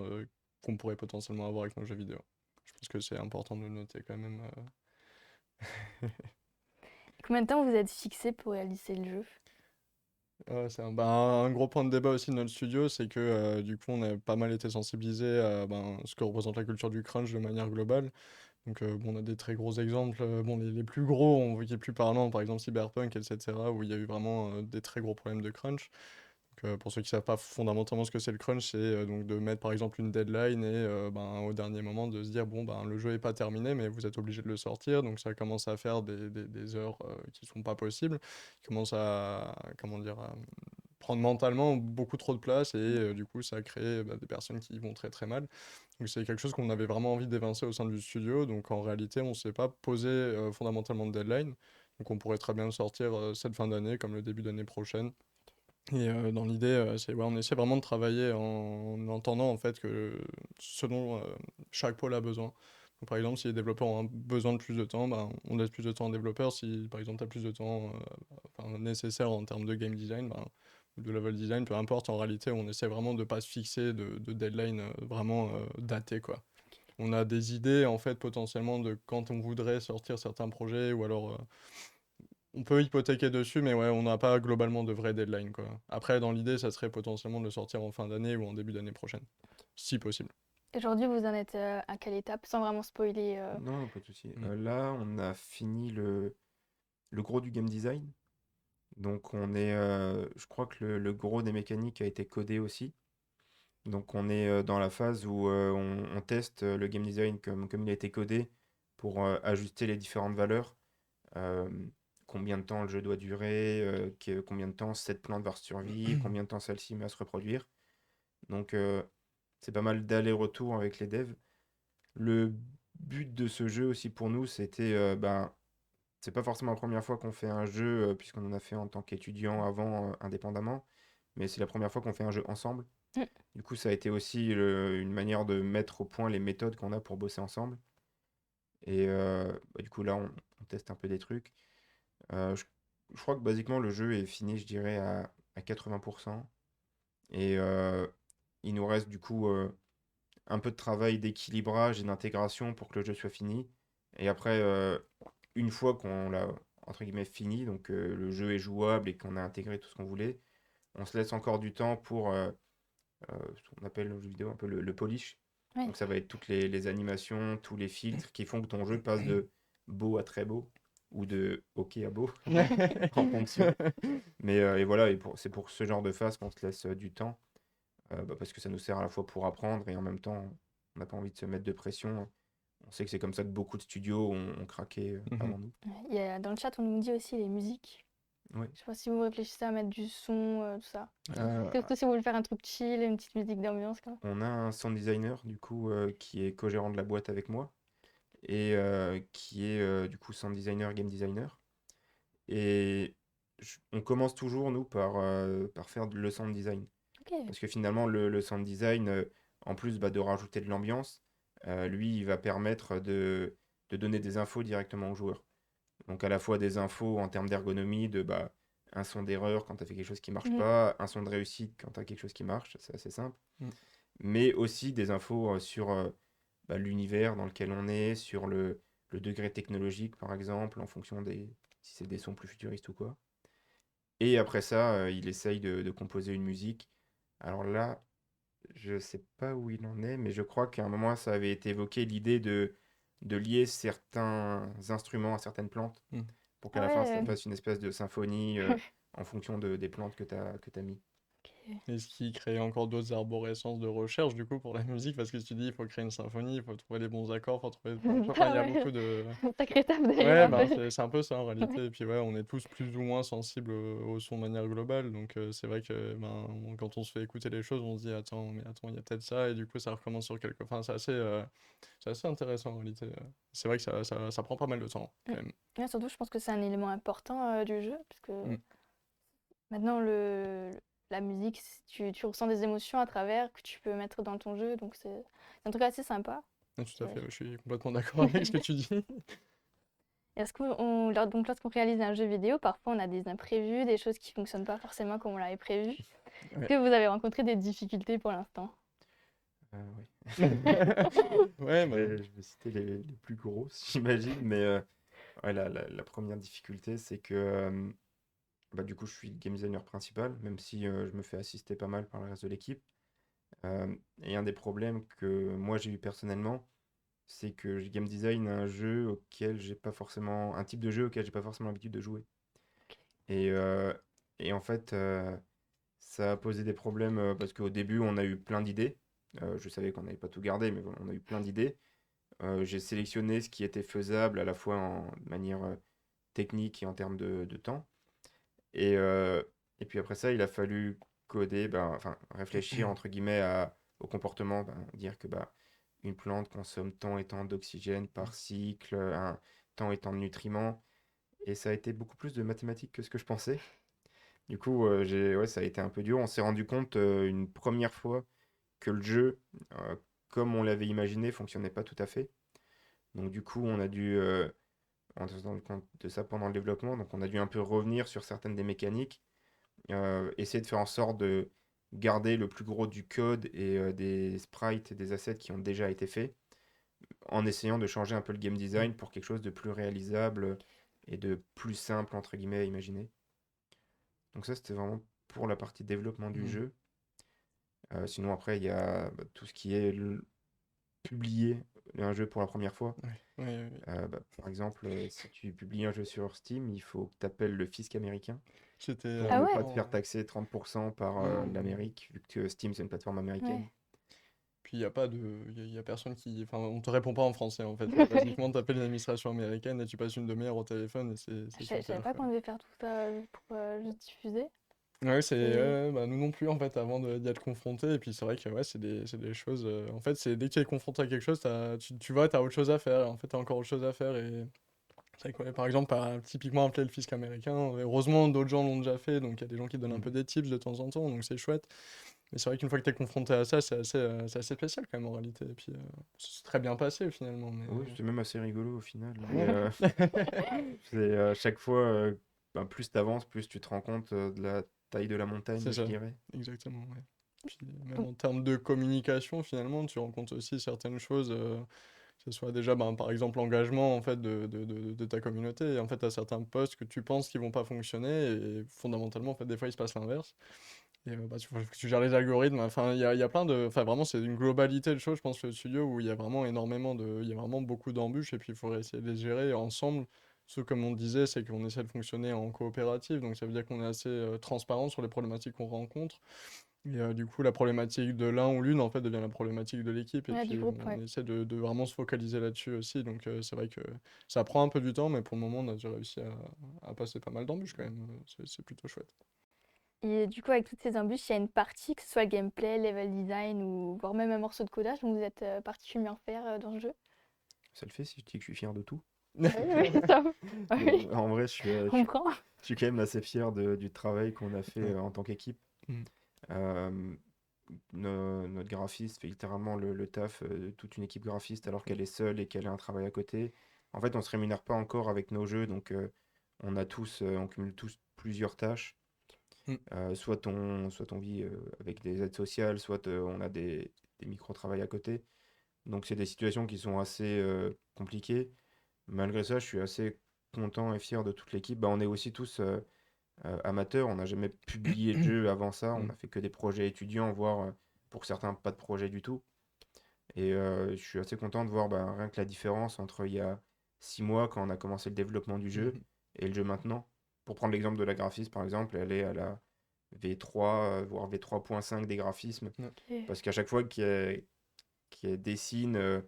qu'on pourrait potentiellement avoir avec nos jeux vidéo. Je pense que c'est important de le noter quand même. Combien de temps vous êtes fixé pour réaliser le jeu? C'est un gros point de débat aussi de notre studio, c'est que du coup on a pas mal été sensibilisé à ce que représente la culture du crunch de manière globale. Donc bon, on a des très gros exemples. Bon, les plus gros, on voit qui est plus parlant, par exemple Cyberpunk, etc., où il y a eu vraiment des très gros problèmes de crunch. Donc, pour ceux qui savent pas fondamentalement ce que c'est le crunch, c'est donc de mettre par exemple une deadline et au dernier moment de se dire bon le jeu est pas terminé, mais vous êtes obligé de le sortir. Donc ça commence à faire des heures qui sont pas possibles, qui commence à comment dire à prendre mentalement beaucoup trop de place et du coup ça crée des personnes qui vont très très mal. Donc c'est quelque chose qu'on avait vraiment envie d'évincer au sein du studio. Donc en réalité, on s'est pas posé fondamentalement de deadline. Donc on pourrait très bien le sortir cette fin d'année comme le début d'année prochaine. Et dans l'idée, on essaie vraiment de travailler en entendant en fait que ce dont chaque pôle a besoin. Donc, par exemple, si les développeurs ont besoin de plus de temps, on laisse plus de temps aux développeurs. Si par exemple tu as plus de temps nécessaire en termes de game design, ou de level design, peu importe, en réalité on essaie vraiment de ne pas se fixer de deadline vraiment daté quoi. On a des idées en fait potentiellement de quand on voudrait sortir certains projets ou alors on peut hypothéquer dessus, mais ouais, on n'a pas globalement de vraie deadline, quoi. Après, dans l'idée, ça serait potentiellement de le sortir en fin d'année ou en début d'année prochaine, si possible. Aujourd'hui, vous en êtes à quelle étape? Sans vraiment spoiler. Non, pas de souci. Mm. Là, on a fini le gros du game design. Donc je crois que le gros des mécaniques a été codé aussi. Donc on est dans la phase où on teste le game design comme il a été codé pour ajuster les différentes valeurs. Euh, Combien de temps le jeu doit durer, combien de temps cette plante va survivre, combien de temps celle-ci va se reproduire. Donc c'est pas mal d'aller-retour avec les devs. Le but de ce jeu aussi pour nous, c'était, c'est pas forcément la première fois qu'on fait un jeu, puisqu'on en a fait en tant qu'étudiant avant, indépendamment, mais c'est la première fois qu'on fait un jeu ensemble. Mm. Du coup, ça a été aussi une manière de mettre au point les méthodes qu'on a pour bosser ensemble. Et du coup, là, on teste un peu des trucs. Je crois que basiquement, le jeu est fini, je dirais, à 80%. Et il nous reste du coup un peu de travail d'équilibrage et d'intégration pour que le jeu soit fini. Et après, une fois qu'on l'a, entre guillemets, fini, donc le jeu est jouable et qu'on a intégré tout ce qu'on voulait, on se laisse encore du temps pour ce qu'on appelle dans le jeu vidéo un peu le polish. Ouais. Donc ça va être toutes les animations, tous les filtres qui font que ton jeu passe de beau à très beau ou de ok à beau en fonction. Mais et voilà, c'est pour ce genre de phase qu'on se laisse du temps parce que ça nous sert à la fois pour apprendre et en même temps, on n'a pas envie de se mettre de pression. On sait que c'est comme ça que beaucoup de studios ont craqué avant nous. Ouais, dans le chat, on nous dit aussi les musiques. Oui. Je sais pas si vous réfléchissez à mettre du son, tout ça. Euh, Surtout si vous voulez faire un truc chill, une petite musique d'ambiance, quoi. on a un sound designer du coup qui est co-gérant de la boîte avec moi et qui est du coup sound designer, game designer. Et on commence toujours nous par faire le sound design. Ok. Parce que finalement le sound design, en plus de rajouter de l'ambiance, lui il va permettre de donner des infos directement aux joueurs. Donc à la fois des infos en termes d'ergonomie, un son d'erreur quand tu as fait quelque chose qui marche Mhm. pas, un son de réussite quand tu as quelque chose qui marche, c'est assez simple. Mm. Mais aussi des infos sur l'univers dans lequel on est, sur le degré technologique par exemple, en fonction si c'est des sons plus futuristes ou quoi. Et après ça, il essaye de composer une musique. Alors là, je sais pas où il en est, mais je crois qu'à un moment, ça avait été évoqué l'idée de lier certains instruments à certaines plantes Mm. pour qu'à Ah la fin, ça ouais. fasse une espèce de symphonie en fonction des plantes que tu as mis. Ok. Et ce qui crée encore d'autres arborescences de recherche du coup pour la musique parce que tu dis il faut créer une symphonie, il faut trouver les bons accords, il faut trouver. Enfin, il y a Ah ouais. beaucoup de. Sacré taf Ouais, d'ailleurs, un peu. c'est un peu ça en réalité. Et puis ouais, on est tous plus ou moins sensibles au son de manière globale. Donc c'est vrai que quand on se fait écouter les choses, on se dit attends, mais attends, il y a peut-être ça. Et du coup, ça recommence sur quelque. Enfin, c'est assez intéressant en réalité. C'est vrai que ça prend pas mal de temps quand même. Ouais, surtout, je pense que c'est un élément important du jeu, parce que Mm. maintenant, la musique, tu ressens des émotions à travers que tu peux mettre dans ton jeu, donc c'est un truc assez sympa. Ah, tout à Ouais. fait, je suis complètement d'accord avec ce que tu dis. Est-ce donc lorsqu'on réalise un jeu vidéo, parfois on a des imprévus, des choses qui fonctionnent pas forcément comme on l'avait prévu. Est-ce Ouais. que vous avez rencontré des difficultés pour l'instant? Oui. Ouais, Je vais citer les plus grosses, j'imagine, mais ouais, la première difficulté, c'est que du coup, je suis le game designer principal, même si je me fais assister pas mal par le reste de l'équipe. Et un des problèmes que moi j'ai eu personnellement, c'est que je game design un type de jeu auquel j'ai pas forcément l'habitude de jouer. Et, euh, et en fait, ça a posé des problèmes parce qu'au début, on a eu plein d'idées. Je savais qu'on n'allait pas tout garder, mais voilà, on a eu plein d'idées. J'ai sélectionné ce qui était faisable à la fois de manière technique et en termes de temps. Et, euh, et puis après ça, il a fallu coder, enfin réfléchir entre guillemets au comportement, dire que une plante consomme tant et tant d'oxygène par cycle, tant et tant de nutriments. Et ça a été beaucoup plus de mathématiques que ce que je pensais. Du coup, ouais, ça a été un peu dur. On s'est rendu compte une première fois que le jeu, comme on l'avait imaginé, fonctionnait pas tout à fait. Donc du coup, on s'est rendu compte de ça pendant le développement. Donc on a dû un peu revenir sur certaines des mécaniques, essayer de faire en sorte de garder le plus gros du code et des sprites et des assets qui ont déjà été faits, en essayant de changer un peu le game design pour quelque chose de plus réalisable et de plus simple, entre guillemets, à imaginer. Donc ça, c'était vraiment pour la partie développement du Mm. jeu. Sinon, après, il y a tout ce qui est publié un jeu pour la première fois. Ouais, ouais, ouais. Par exemple, si tu publies un jeu sur Steam, il faut que tu appelles le fisc américain C'était pour Ah ne ouais? pas te vraiment. faire taxer 30% par l'Amérique, vu que Steam, c'est une plateforme américaine. Ouais. Puis il y a pas de. Il y a personne qui. Enfin, on te répond pas en français en fait. Basiquement, t'appelles une administration américaine et tu passes une demi-heure au téléphone et c'est Je savais super, pas quoi. qu'on devait faire tout ça pour juste diffuser. Ouais, C'est... bah, nous non plus en fait avant d'y être confrontés. Et puis c'est vrai que ouais, c'est des choses. En fait, c'est dès que tu es confronté à quelque chose, tu vois, t'as autre chose à faire. Et en fait, t'as encore autre chose à faire. Et c'est vrai que ouais, par exemple, typiquement appeler le fisc américain. Heureusement, d'autres gens l'ont déjà fait. Donc il y a des gens qui donnent un peu des tips de temps en temps. Donc c'est chouette. Mais c'est vrai qu'une fois que tu es confronté à ça, c'est assez spécial quand même en réalité. Et puis c'est très bien passé finalement. Oui, c'était même assez rigolo au final. Mais Ouais. c'est à chaque fois, plus tu avances, plus tu te rends compte de la taille de la montagne, C'est je ça, dirais. exactement. Ouais. Puis même en termes de communication, finalement, tu rencontres aussi certaines choses, que ce soit déjà, ben, par exemple, l'engagement en fait, de ta communauté. Et en fait, tu as certains posts que tu penses qui vont pas fonctionner et fondamentalement, en fait, des fois, il se passe l'inverse. Et bah, tu gères les algorithmes. Enfin, il y a plein de. Enfin, vraiment, c'est une globalité de choses, je pense, le studio où il y a vraiment énormément de. Il y a vraiment beaucoup d'embûches et puis il faudrait essayer de les gérer ensemble. Ce, comme on disait, c'est qu'on essaie de fonctionner en coopérative. Donc, ça veut dire qu'on est assez transparent sur les problématiques qu'on rencontre. Et du coup, la problématique de l'un ou l'une, en fait, devient la problématique de l'équipe. Et Ouais, du puis, groupe, on ouais. essaie de vraiment se focaliser là-dessus aussi. Donc, c'est vrai que ça prend un peu du temps, mais pour le moment, on a déjà réussi à passer pas mal d'embûches quand même. C'est plutôt chouette. Et du coup, avec toutes ces embûches, il y a une partie, que ce soit le gameplay, level design ou voire même un morceau de codage, dont vous êtes particulièrement fier dans le jeu. Ça le fait si je dis que je suis fier de tout. Oui, oui, ça. Oui, En vrai, je comprends. je suis quand même assez fier du travail qu'on a fait Ouais. en tant qu'équipe. Mm. Euh, Notre graphiste fait littéralement le taf de toute une équipe graphiste alors qu'elle est seule et qu'elle a un travail à côté. En fait, on se rémunère pas encore avec nos jeux, donc on cumule tous plusieurs tâches. Mm. Soit on vit avec des aides sociales, soit on a des micro-travails à côté. Donc c'est des situations qui sont assez compliquées. Malgré ça, je suis assez content et fier de toute l'équipe. Bah, on est aussi tous amateurs, on n'a jamais publié de jeu avant ça, on Mm. a fait que des projets étudiants, voire pour certains pas de projet du tout. Et je suis assez content de voir bah, rien que la différence entre il y a 6 mois quand on a commencé le développement du jeu Mhm. et le jeu maintenant. Pour prendre l'exemple de la graphiste par exemple, elle est à la V3, voire V3.5 des graphismes. Ouais. Ok. Parce qu'à chaque fois qu'elle dessine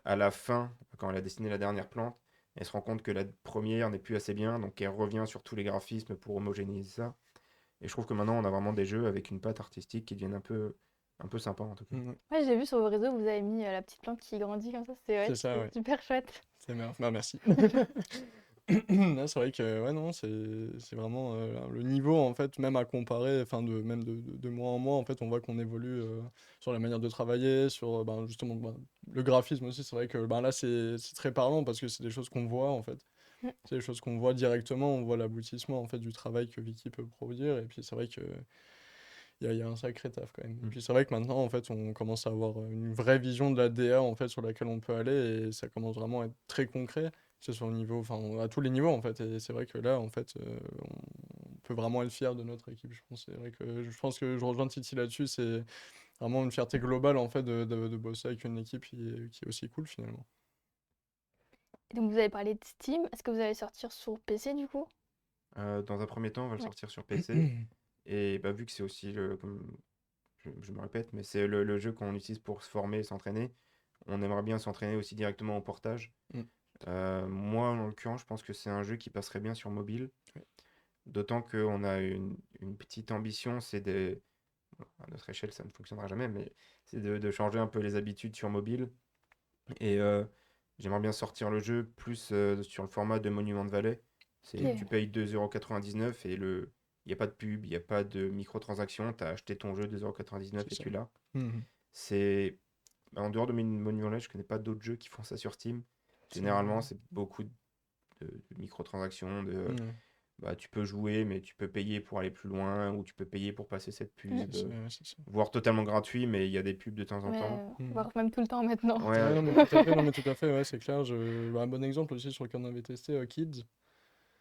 à la fin, quand elle a dessiné la dernière plante, elle se rend compte que la première n'est plus assez bien, donc elle revient sur tous les graphismes pour homogénéiser ça. Et je trouve que maintenant on a vraiment des jeux avec une patte artistique qui deviennent un peu sympas en tout cas. Mm. Ouais, j'ai vu sur vos réseaux, vous avez mis la petite plante qui grandit comme ça. C'est ouais, C'est ça, ouais. super chouette. Bah, merci. Là, c'est vrai que ouais, non, c'est vraiment le niveau en fait, même à comparer, enfin même de mois en mois, en fait, on voit qu'on évolue sur la manière de travailler, sur ben, justement ben, le graphisme aussi. C'est vrai que ben, là, c'est très parlant parce que c'est des choses qu'on voit en fait. Mm. C'est des choses qu'on voit directement, on voit l'aboutissement en fait du travail que Vicky peut produire. Et puis c'est vrai que il y a un sacré taf quand même. Et Mm. puis c'est vrai que maintenant, en fait, on commence à avoir une vraie vision de la DA en fait, sur laquelle on peut aller et ça commence vraiment à être très concret, que ce soit au niveau, enfin, à tous les niveaux en fait. Et c'est vrai que là, en fait, on peut vraiment être fier de notre équipe. Je pense, c'est vrai que je pense que je rejoins Titi là-dessus. C'est vraiment une fierté globale en fait de bosser avec une équipe qui est aussi cool finalement. Et donc vous avez parlé de Steam. Est-ce que vous allez sortir sur PC du coup? Dans un premier temps, on va le Ouais. sortir sur PC. Et bah, vu que c'est aussi, comme je me répète, mais c'est le jeu qu'on utilise pour se former et s'entraîner, on aimerait bien s'entraîner aussi directement au portage. Mm. Moi, en l'occurrence, je pense que c'est un jeu qui passerait bien sur mobile. Ouais. D'autant qu'on a une petite ambition, c'est à notre échelle, ça ne fonctionnera jamais, mais c'est de changer un peu les habitudes sur mobile. Et j'aimerais bien sortir le jeu plus sur le format de Monument de Valley. Ok. Tu payes 2,99€ et il n'y a pas de pub, il n'y a pas de microtransactions. Tu as acheté ton jeu 2,99€ C'est et ça. tu l'as. Mhm. C'est... En dehors de Monument Valley, je connais pas d'autres jeux qui font ça sur Steam. C'est Généralement, c'est beaucoup de microtransactions, ouais. bah, tu peux jouer, mais tu peux payer pour aller plus loin, ou tu peux payer pour passer cette Mm. pub, C'est ça. voire totalement gratuit, mais il y a des pubs de temps en Mais temps. Mhm. voire même tout le temps maintenant. Ouais, Ouais, ouais. non, mais tout à fait, non, mais tout à fait, ouais, c'est clair. Bah, un bon exemple aussi sur lequel on avait testé Kids.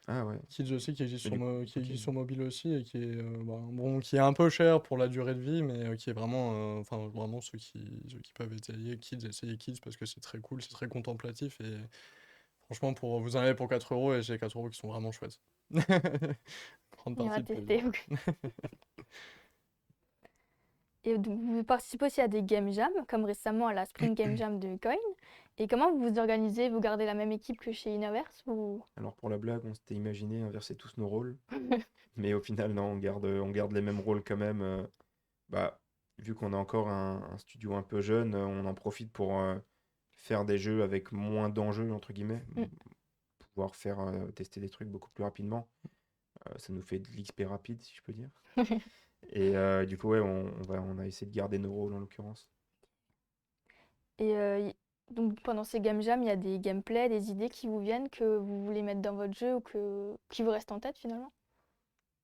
Ah ouais. Kids aussi qui existe Mais sur, du coup, qui ok. existe sur mobile aussi et qui est, bon, qui est un peu cher pour la durée de vie, mais qui est vraiment, enfin, vraiment ceux qui peuvent essayer Kids parce que c'est très cool, c'est très contemplatif et franchement, vous en avez pour 4 euros et j'ai 4 euros qui sont vraiment chouettes. Grande On ira partie de plaisir. tester. Et donc, vous participez aussi à des game jams, comme récemment à la Spring Game Jam de Coin. Et comment vous vous organisez? Vous gardez la même équipe que chez Innoverse ou... Alors pour la blague, on s'était imaginé inverser tous nos rôles, mais au final, non, on garde les mêmes rôles quand même. Bah, vu qu'on a encore un studio un peu jeune, on en profite pour faire des jeux avec moins d'enjeux, entre guillemets, Mm. pouvoir faire tester des trucs beaucoup plus rapidement. Ça nous fait de l'XP rapide, si je peux dire. Et du coup, ouais, on a essayé de garder nos rôles en l'occurrence. Et donc pendant ces game jams, il y a des gameplays, des idées qui vous viennent que vous voulez mettre dans votre jeu ou qui vous restent en tête finalement?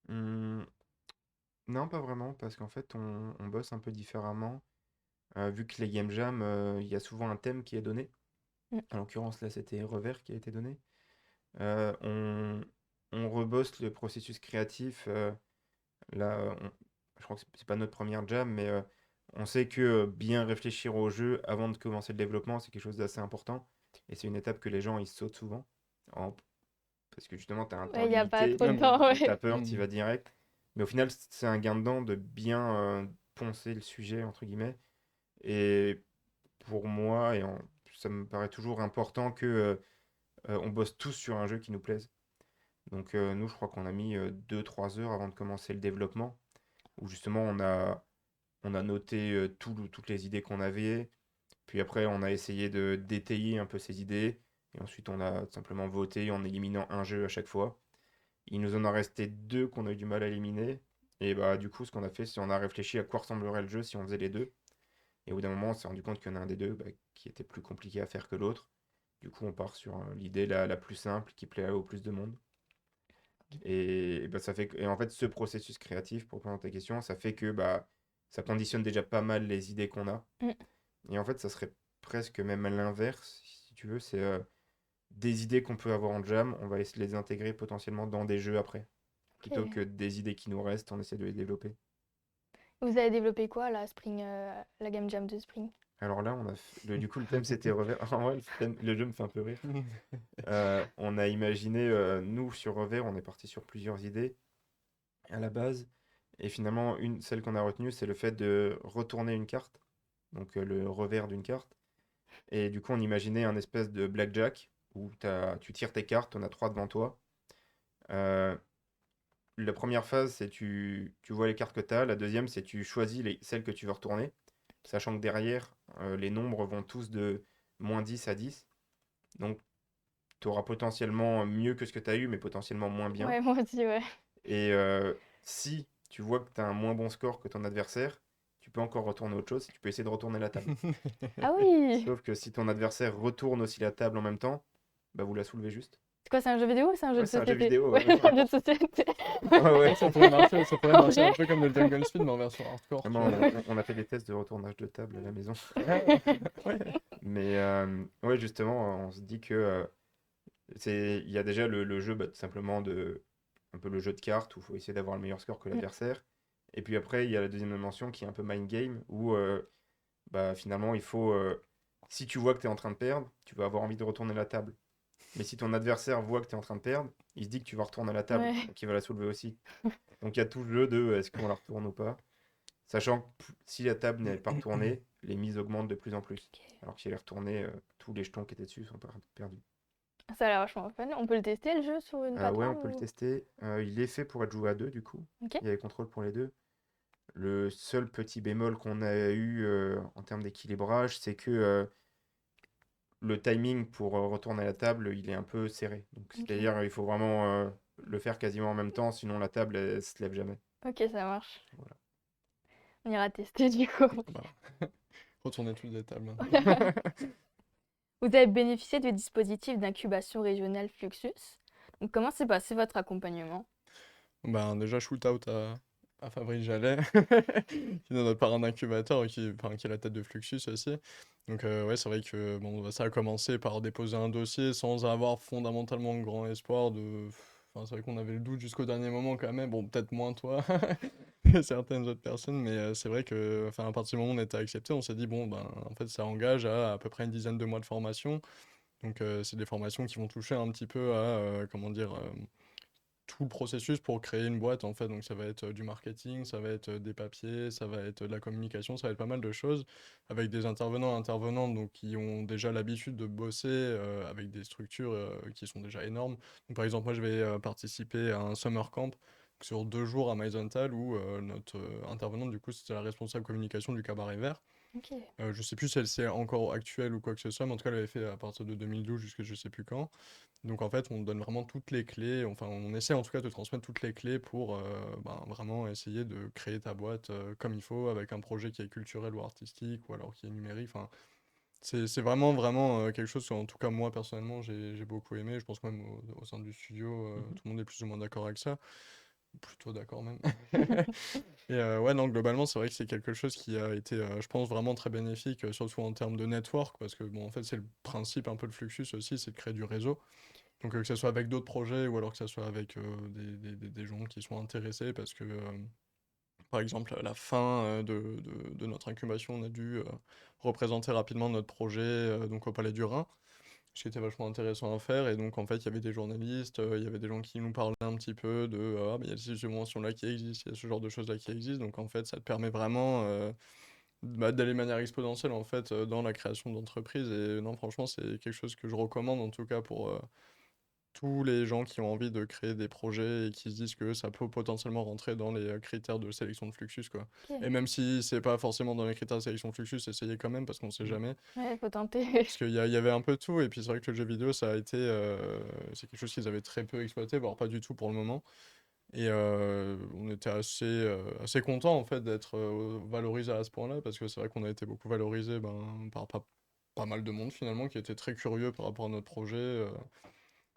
Hum, non, pas vraiment, parce qu'en fait, on bosse un peu différemment. Vu que les game jams, il y a souvent un thème qui est donné. Mm. En l'occurrence, là, c'était Revers qui a été donné. On rebosse le processus créatif. Là, je crois que c'est pas notre première jam, mais on sait que bien réfléchir au jeu avant de commencer le développement, c'est quelque chose d'assez important. Et c'est une étape que les gens ils sautent souvent. En- Parce que justement, tu as un temps Ouais, il n'y a pas limité, trop de Même, temps, tu as ouais. peur, tu y vas direct. Mais au final, c'est un gain de temps de bien poncer le sujet, entre guillemets. Et pour moi, ça me paraît toujours important que on bosse tous sur un jeu qui nous plaise. Donc nous, je crois qu'on a mis 2-3 heures avant de commencer le développement, où justement on a noté toutes les idées qu'on avait, puis après on a essayé de détailler un peu ces idées, et ensuite on a simplement voté en éliminant un jeu à chaque fois. Il nous en a resté deux qu'on a eu du mal à éliminer, et bah du coup ce qu'on a fait, c'est on a réfléchi à quoi ressemblerait le jeu si on faisait les deux, et au bout d'un moment on s'est rendu compte qu'il y en a un des deux qui était plus compliqué à faire que l'autre. Du coup on part sur l'idée la plus simple qui plaît au plus de monde. Et bah, et en fait, ce processus créatif, pour répondre à ta question, ça fait que bah, ça conditionne déjà pas mal les idées qu'on a. Mm. Et en fait, ça serait presque même à l'inverse, si tu veux, c'est des idées qu'on peut avoir en jam, on va essayer de les intégrer potentiellement dans des jeux après. Plutôt Ok. que des idées qui nous restent, on essaie de les développer. Vous avez développé quoi la Spring, la game jam de Spring? Alors là, du coup, le thème c'était Revers. En vrai, le jeu me fait un peu rire. On a imaginé, nous, sur Revers, on est parti sur plusieurs idées à la base. Et finalement, celle qu'on a retenue, c'est le fait de retourner une carte, donc le revers d'une carte. Et du coup, on imaginait un espèce de blackjack où tu tires tes cartes, on a trois devant toi. Euh, la première phase, c'est tu vois les cartes que tu as. La deuxième, c'est tu choisis celles que tu veux retourner, sachant que derrière, les nombres vont tous de -10 à 10. Donc, tu auras potentiellement mieux que ce que tu as eu, mais potentiellement moins bien. Ouais, moi aussi, ouais. Et si tu vois que tu as un moins bon score que ton adversaire, tu peux encore retourner autre chose, tu peux essayer de retourner la table. Ah oui! Sauf que si ton adversaire retourne aussi la table en même temps, bah vous la soulevez juste. C'est quoi, c'est un jeu vidéo ou c'est un jeu Ouais, de c'est un jeu société? vidéo, Ouais, ouais. c'est un jeu de société. Ouais, ouais. ça pourrait En marcher un vrai? peu comme le Jungle Speed, mais en version hardcore, tu Vraiment, vois. on a fait des tests de retournage de table à la maison. Ouais. Mais ouais, justement, on se dit que il y a déjà le jeu, bah, tout simplement un peu le jeu de cartes où il faut essayer d'avoir le meilleur score que Mm. l'adversaire. Et puis après, il y a la deuxième dimension qui est un peu mind game où bah, finalement, si tu vois que tu es en train de perdre, tu vas avoir envie de retourner la table. Mais si ton adversaire voit que tu es en train de perdre, il se dit que tu vas retourner la table, Ouais. donc il va la soulever aussi. Donc il y a tout le jeu de est-ce qu'on la retourne ou pas. Sachant que si la table n'est pas retournée, les mises augmentent de plus en plus. Ok. Alors que si elle est retournée, tous les jetons qui étaient dessus sont perdus. Ça a l'air vachement fun. On peut le tester le jeu sur une Ouais, on plateforme peut le ou... tester. Il est fait pour être joué à deux, du coup. Ok. Il y a les contrôles pour les deux. Le seul petit bémol qu'on a eu en termes d'équilibrage, c'est que le timing pour retourner à la table, il est un peu serré. Donc, Ok. c'est-à-dire, il faut vraiment le faire quasiment en même temps, sinon la table, elle se lève jamais. Ok, ça marche. Voilà. On ira tester du coup. Bah, retourner toutes les tables maintenant. Vous avez bénéficié du dispositif d'incubation régionale Fluxus. Donc, comment s'est passé votre accompagnement? Ben, déjà, shoot out à Fabrice Jallet, qui est notre parrain d'incubateur et qui est la tête de Fluxus aussi. Donc, ouais, c'est vrai que bon, ça a commencé par déposer un dossier sans avoir fondamentalement grand espoir enfin, c'est vrai qu'on avait le doute jusqu'au dernier moment quand même. Bon, peut-être moins toi que certaines autres personnes, mais c'est vrai que, enfin, à partir du moment où on était accepté, on s'est dit, bon, ben, en fait, ça engage à peu près une dizaine de mois de formation. Donc, c'est des formations qui vont toucher un petit peu à, comment dire, tout le processus pour créer une boîte en fait. Donc ça va être du marketing, ça va être des papiers, ça va être de la communication, ça va être pas mal de choses avec des intervenantes donc qui ont déjà l'habitude de bosser avec des structures qui sont déjà énormes. Donc par exemple moi je vais participer à un summer camp sur 2 jours à Maisenthal où notre intervenante du coup c'était la responsable communication du Cabaret Vert. Ok. Je sais plus si elle c'est encore actuelle ou quoi que ce soit, mais en tout cas elle avait fait à partir de 2012 jusqu'à je sais plus quand. Donc en fait, on donne vraiment toutes les clés, enfin on essaie en tout cas de transmettre toutes les clés pour ben, vraiment essayer de créer ta boîte comme il faut, avec un projet qui est culturel ou artistique, ou alors qui est numérique. Enfin, c'est vraiment, vraiment quelque chose que, en tout cas moi personnellement, j'ai beaucoup aimé. Je pense que même au sein du studio, tout le monde est plus ou moins d'accord avec ça. Plutôt d'accord même. Et ouais, non, globalement, c'est vrai que c'est quelque chose qui a été, je pense, vraiment très bénéfique, surtout en termes de network, parce que bon, en fait, c'est le principe un peu de Fluxus aussi, c'est de créer du réseau. Donc que ça soit avec d'autres projets ou alors que ça soit avec des gens qui sont intéressés parce que par exemple à la fin de notre incubation on a dû représenter rapidement notre projet donc au Palais du Rhin, ce qui était vachement intéressant à faire et donc en fait il y avait des journalistes, il y avait des gens qui nous parlaient un petit peu de ah mais il y a ces subventions là qui existent, il y a ce genre de choses là qui existent donc en fait ça te permet vraiment bah, d'aller de manière exponentielle en fait dans la création d'entreprises et non franchement c'est quelque chose que je recommande en tout cas pour tous les gens qui ont envie de créer des projets et qui se disent que ça peut potentiellement rentrer dans les critères de sélection de Fluxus, quoi. Et Ok. même si c'est pas forcément dans les critères de sélection de Fluxus, essayez quand même parce qu'on sait jamais. Ouais, faut tenter. Parce il y avait un peu de tout, et puis c'est vrai que le jeu vidéo, ça a été. C'est quelque chose qu'ils avaient très peu exploité, voire pas du tout pour le moment. Et on était assez contents en fait d'être valorisés à ce point-là, parce que c'est vrai qu'on a été beaucoup valorisés ben, par pas mal de monde finalement qui était très curieux par rapport à notre projet.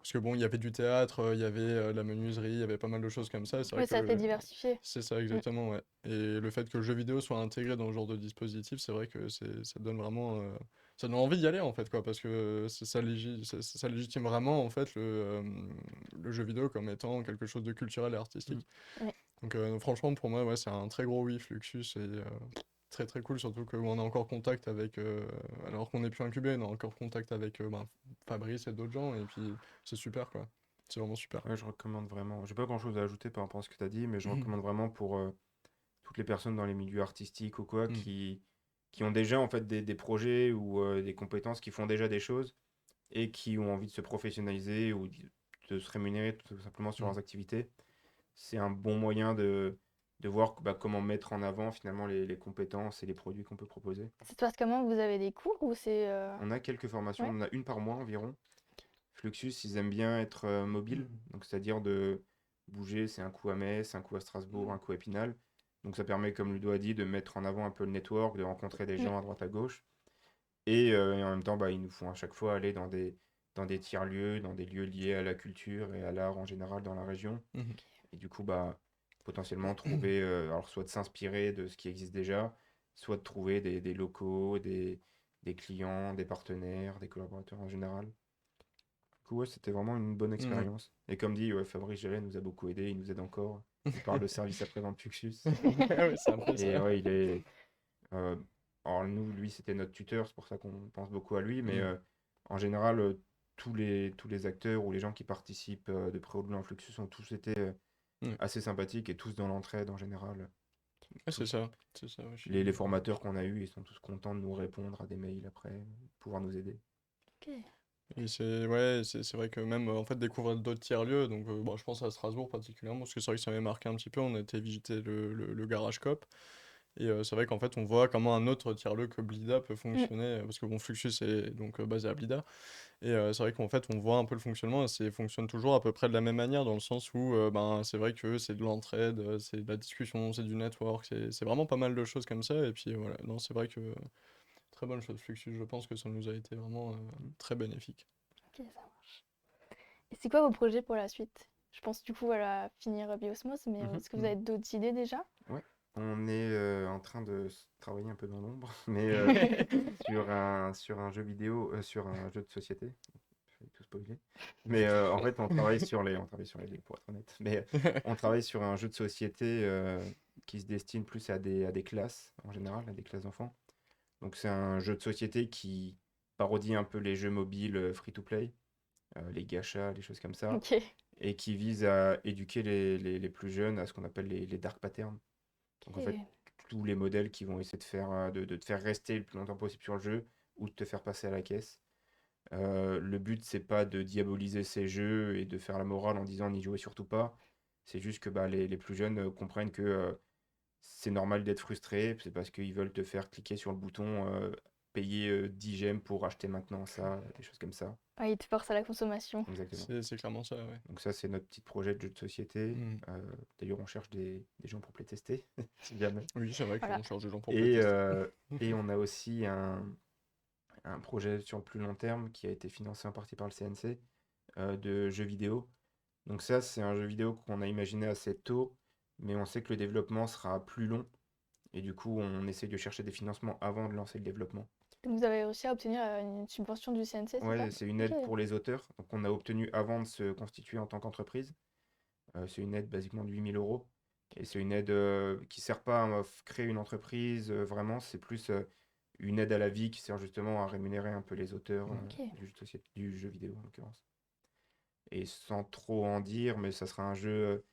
Parce que bon, il y avait du théâtre, il y avait la menuiserie, il y avait pas mal de choses comme ça. Et c'est vrai Ouais, ça fait que diversifier. c'est ça exactement, ouais. Et le fait que le jeu vidéo soit intégré dans ce genre de dispositif, c'est vrai que ça donne vraiment, ça donne envie d'y aller en fait, quoi, parce que ça légitime vraiment en fait le jeu vidéo comme étant quelque chose de culturel et artistique. Ouais. Donc franchement, pour moi, ouais, c'est un très gros oui, Fluxus, et très très cool, surtout qu'on est encore contact avec, alors qu'on n'est plus incubé, on est encore contact avec ben, Fabrice et d'autres gens, et puis c'est super quoi. C'est vraiment super. Ouais, je recommande vraiment. J'ai pas grand-chose à ajouter par rapport à ce que tu as dit, mais je recommande vraiment pour toutes les personnes dans les milieux artistiques ou quoi Mm. qui ont déjà en fait des projets ou des compétences, qui font déjà des choses et qui ont envie de se professionnaliser ou de se rémunérer tout simplement sur Mm. leurs activités. C'est un bon moyen de voir bah, comment mettre en avant finalement les compétences et les produits qu'on peut proposer. Ça se passe comment? Vous avez des cours ou c'est... On a quelques formations, Ouais. on en a une par mois environ. Fluxus, ils aiment bien être mobiles, donc c'est-à-dire de bouger, c'est un coup à Metz, un coup à Strasbourg, un coup à Épinal. Donc ça permet, comme Ludo a dit, de mettre en avant un peu le network, de rencontrer des Mm. gens à droite à gauche. Et en même temps, bah, ils nous font à chaque fois aller dans des tiers-lieux, dans des lieux liés à la culture et à l'art en général dans la région. Mhm. Et du coup, bah, potentiellement trouver, alors soit de s'inspirer de ce qui existe déjà, soit de trouver des locaux, des clients, des partenaires, des collaborateurs en général. Du coup, ouais, c'était vraiment une bonne Ouais. expérience. Et comme dit, ouais, Fabrice Gélet nous a beaucoup aidé, il nous aide encore. Il parle de service après-vente Fluxus. Ouais, c'est Et impressionnant. ouais, il est. euh, alors, nous, lui, c'était notre tuteur, c'est pour ça qu'on pense beaucoup à lui. Mais Mm. en général, tous les acteurs ou les gens qui participent de près ou de loin à Fluxus ont tous été Ouais. assez sympathiques et tous dans l'entraide en général. Ouais, c'est Tous. ça. C'est ça, ouais, Les formateurs qu'on a eus, ils sont tous contents de nous répondre à des mails après, pouvoir nous aider. Ok. Et c'est ouais, c'est vrai que même en fait découvrir d'autres tiers-lieux, donc bon, je pense à Strasbourg particulièrement, parce que c'est vrai que ça m'avait marqué un petit peu, on a été visiter le Garage Cop, et c'est vrai qu'en fait on voit comment un autre tiers-lieu que Blida peut Mm. fonctionner, parce que bon, Fluxus est donc basé à Blida, et c'est vrai qu'en fait on voit un peu le fonctionnement, et c'est fonctionne toujours à peu près de la même manière, dans le sens où ben, c'est vrai que c'est de l'entraide, c'est de la discussion, c'est du network, c'est vraiment pas mal de choses comme ça, et puis voilà, non, c'est vrai que très bonne chose Fluxus, je pense que ça nous a été vraiment très bénéfique. Ok, ça marche. Et c'est quoi vos projets pour la suite? Je pense du coup voilà, finir Biosmos, mais Mhm. est-ce que vous avez d'autres idées déjà? Ouais, on est en train de travailler un peu dans l'ombre, mais sur un jeu vidéo, sur un jeu de société. Tout se spoiler. Mais en fait, on travaille sur les deux, pour être honnête. Mais on travaille sur un jeu de société qui se destine plus à des classes, en général, à des classes d'enfants. Donc c'est un jeu de société qui parodie un peu les jeux mobiles free-to-play, les gachas, les choses comme ça, Ok. et qui vise à éduquer les plus jeunes à ce qu'on appelle les dark patterns. Donc en fait, Ok. tous les modèles qui vont essayer de te faire rester le plus longtemps possible sur le jeu ou de te faire passer à la caisse. Le but, c'est pas de diaboliser ces jeux et de faire la morale en disant n'y jouez surtout pas. C'est juste que bah, les plus jeunes comprennent que c'est normal d'être frustré. C'est parce qu'ils veulent te faire cliquer sur le bouton payer 10 gemmes pour acheter maintenant ça, des choses comme ça. Ouais, il te force à la consommation. Exactement. C'est clairement ça, ouais. Donc ça, c'est notre petit projet de jeu de société. Mm. D'ailleurs, on cherche des gens pour playtester, si jamais. Oui, c'est vrai Voilà. qu'on cherche des gens pour Et, playtester. et on a aussi un projet sur le plus long terme qui a été financé en partie par le CNC de jeux vidéo. Donc ça, c'est un jeu vidéo qu'on a imaginé assez tôt, mais on sait que le développement sera plus long. Et du coup, on essaie de chercher des financements avant de lancer le développement. Donc vous avez réussi à obtenir une subvention du CNC, c'est ça? Ouais, c'est une aide Ok. pour les auteurs. Donc on a obtenu avant de se constituer en tant qu'entreprise. C'est une aide basiquement de 8 000 euros. Et c'est une aide qui sert pas à créer une entreprise, vraiment, c'est plus une aide à la vie qui sert justement à rémunérer un peu les auteurs Ok. du jeu vidéo en l'occurrence. Et sans trop en dire, mais ça sera un jeu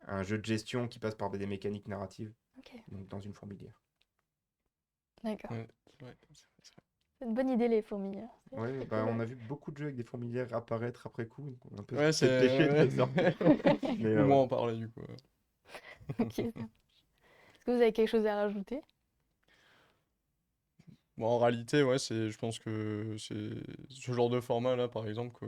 de gestion qui passe par des mécaniques narratives, Ok. donc dans une fourmilière. D'accord. Ouais, ouais, C'est une bonne idée, les fourmis, hein. C'est Ouais, très bah cool. on a vu beaucoup de jeux avec des fourmilières apparaître après coup, donc on a un peu Ouais, peut-être péché de c'est. les sortir. Mais Ou moins voilà. en parler, du coup. Ok, ça. Est-ce que vous avez quelque chose à rajouter? Bon, en réalité, ouais, je pense que c'est ce genre de format-là, par exemple,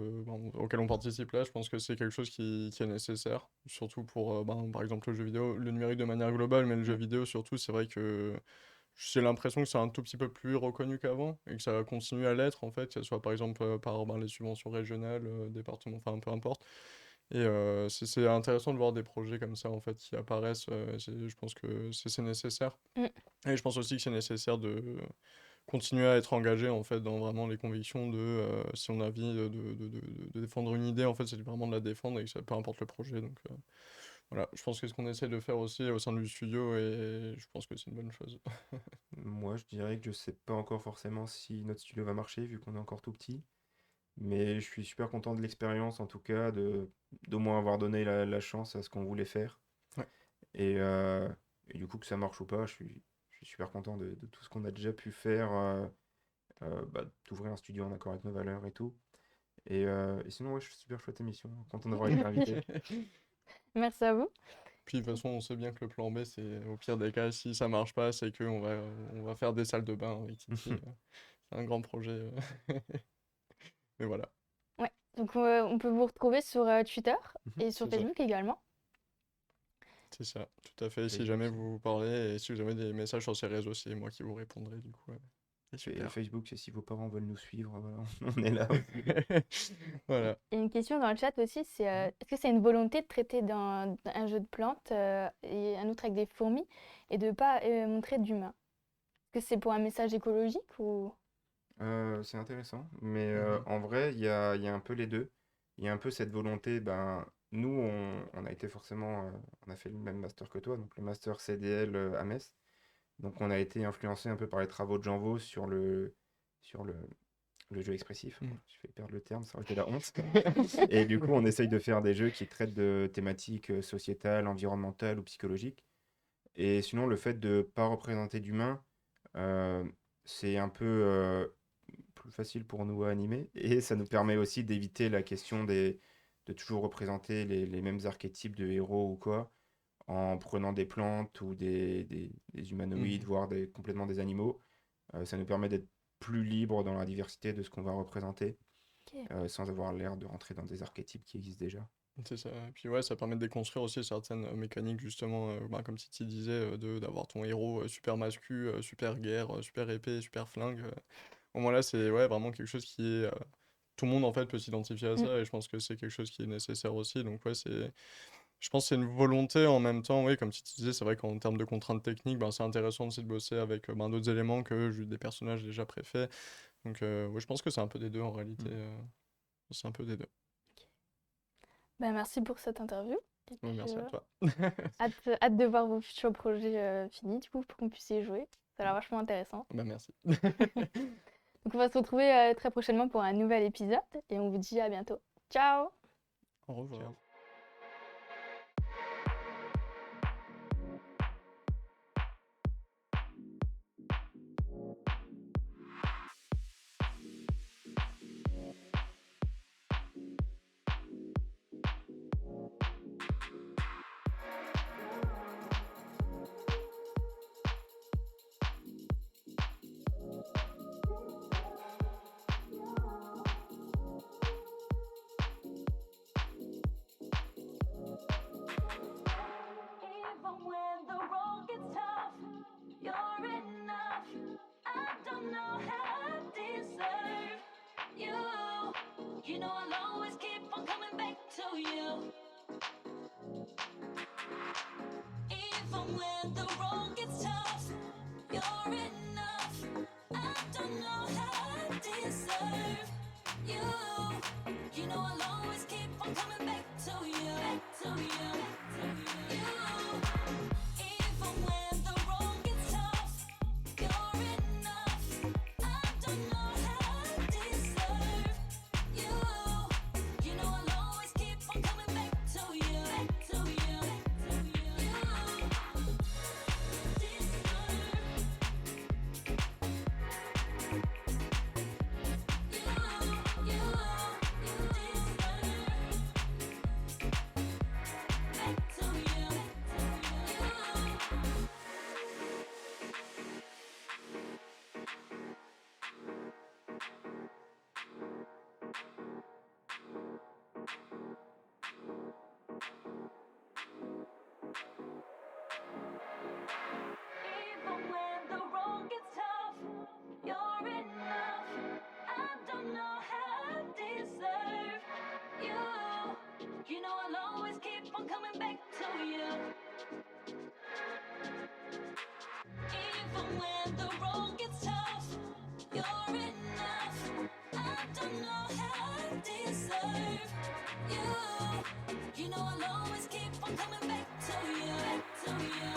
auquel on participe là, je pense que c'est quelque chose qui est nécessaire, surtout pour, par exemple, le jeu vidéo, le numérique de manière globale, mais le jeu Mm. vidéo surtout, c'est vrai que j'ai l'impression que c'est un tout petit peu plus reconnu qu'avant et que ça va continuer à l'être, en fait, que ce soit par exemple par les subventions régionales, départements, enfin, peu importe. Et c'est intéressant de voir des projets comme ça, en fait, qui apparaissent. Je pense que c'est nécessaire. Mm. Et je pense aussi que c'est nécessaire de continuer à être engagé en fait dans vraiment les convictions de si on a envie de défendre une idée en fait c'est vraiment de la défendre et que ça peu importe le projet donc voilà je pense que ce qu'on essaie de faire aussi au sein du studio et je pense que c'est une bonne chose. Moi, je dirais que je sais pas encore forcément si notre studio va marcher vu qu'on est encore tout petit. Mais je suis super content de l'expérience, en tout cas, d'au moins avoir donné la chance à ce qu'on voulait faire. Ouais. Et, et du coup, que ça marche ou pas, je suis super content de tout ce qu'on a déjà pu faire, bah, d'ouvrir un studio en accord avec nos valeurs et tout. Et sinon, ouais, super chouette émission, content d'avoir été invité. Merci à vous. Puis de toute façon on sait bien que le plan B c'est au pire des cas si ça marche pas c'est que on va faire des salles de bain avec Titi, c'est un grand projet mais voilà. Ouais. Donc on peut vous retrouver sur Twitter et sur C'est ça. Facebook également. C'est ça, tout à fait. Si Facebook, jamais c'est- vous parlez et si vous avez des messages sur ces réseaux, c'est moi qui vous répondrai du coup. C'est Et super. Facebook, c'est si vos parents veulent nous suivre, voilà, on est là aussi. Voilà. Il y a une question dans le chat aussi, c'est est-ce que c'est une volonté de traiter d'un jeu de plantes et un autre avec des fourmis et de ne pas montrer d'humains? Est-ce que c'est pour un message écologique ou... C'est intéressant, mais Mhm. en vrai, il y a un peu les deux. Il y a un peu cette volonté, ben, nous, on a été forcément, on a fait le même master que toi, donc le master CDL à Metz. Donc on a été influencé un peu par les travaux de Jean Vaux sur le jeu expressif. Mhm. Je vais perdre le terme, ça aurait été la honte. Et du coup, on essaye de faire des jeux qui traitent de thématiques sociétales, environnementales ou psychologiques. Et sinon, le fait de ne pas représenter d'humains, euh, c'est un peu plus facile pour nous à animer. Et ça nous permet aussi d'éviter la question de toujours représenter les mêmes archétypes de héros ou quoi, en prenant des plantes ou des humanoïdes, Mhm. voire complètement des animaux. Ça nous permet d'être plus libre dans la diversité de ce qu'on va représenter, Ok. sans avoir l'air de rentrer dans des archétypes qui existent déjà. C'est ça. Et puis ouais, ça permet de déconstruire aussi certaines mécaniques justement, comme Titi disait, d'avoir ton héros super mascu, super guerre, super épée, super flingue. Au moins là, c'est ouais, vraiment quelque chose qui est... tout le monde en fait peut s'identifier à Mm. ça et je pense que c'est quelque chose qui est nécessaire aussi. Donc ouais, je pense que c'est une volonté en même temps, oui, comme tu disais, c'est vrai qu'en termes de contraintes techniques, ben, c'est intéressant aussi de bosser avec d'autres éléments que juste des personnages déjà préfaits. Donc, ouais, je pense que c'est un peu des deux en réalité. Mm. C'est un peu des deux. Bah, merci pour cette interview. Et Ouais, puis, merci à toi. hâte de voir vos futurs projets finis, du coup, pour qu'on puisse y jouer. Ça a l'air vachement intéressant. Bah, merci. Donc, on va se retrouver très prochainement pour un nouvel épisode et on vous dit à bientôt. Ciao! Au revoir. Ciao. Even when the road gets tough, you're enough. I don't know how I deserve you. You know I'll always keep on coming back to you. Even when the road gets tough, you're enough. I don't know how I deserve you. You know I'll always keep on coming back to you. Back to you. Even when the road gets tough, you're enough. I don't know how I deserve you. You know I'll always keep on coming back to you. Back to you. Even when the road gets tough, you're enough. I don't know how I deserve you. You know I'll always keep on coming back to you. Even when the road gets tough, you're enough. I don't know how I deserve you. You know I'll always keep on coming back to you. Back to you.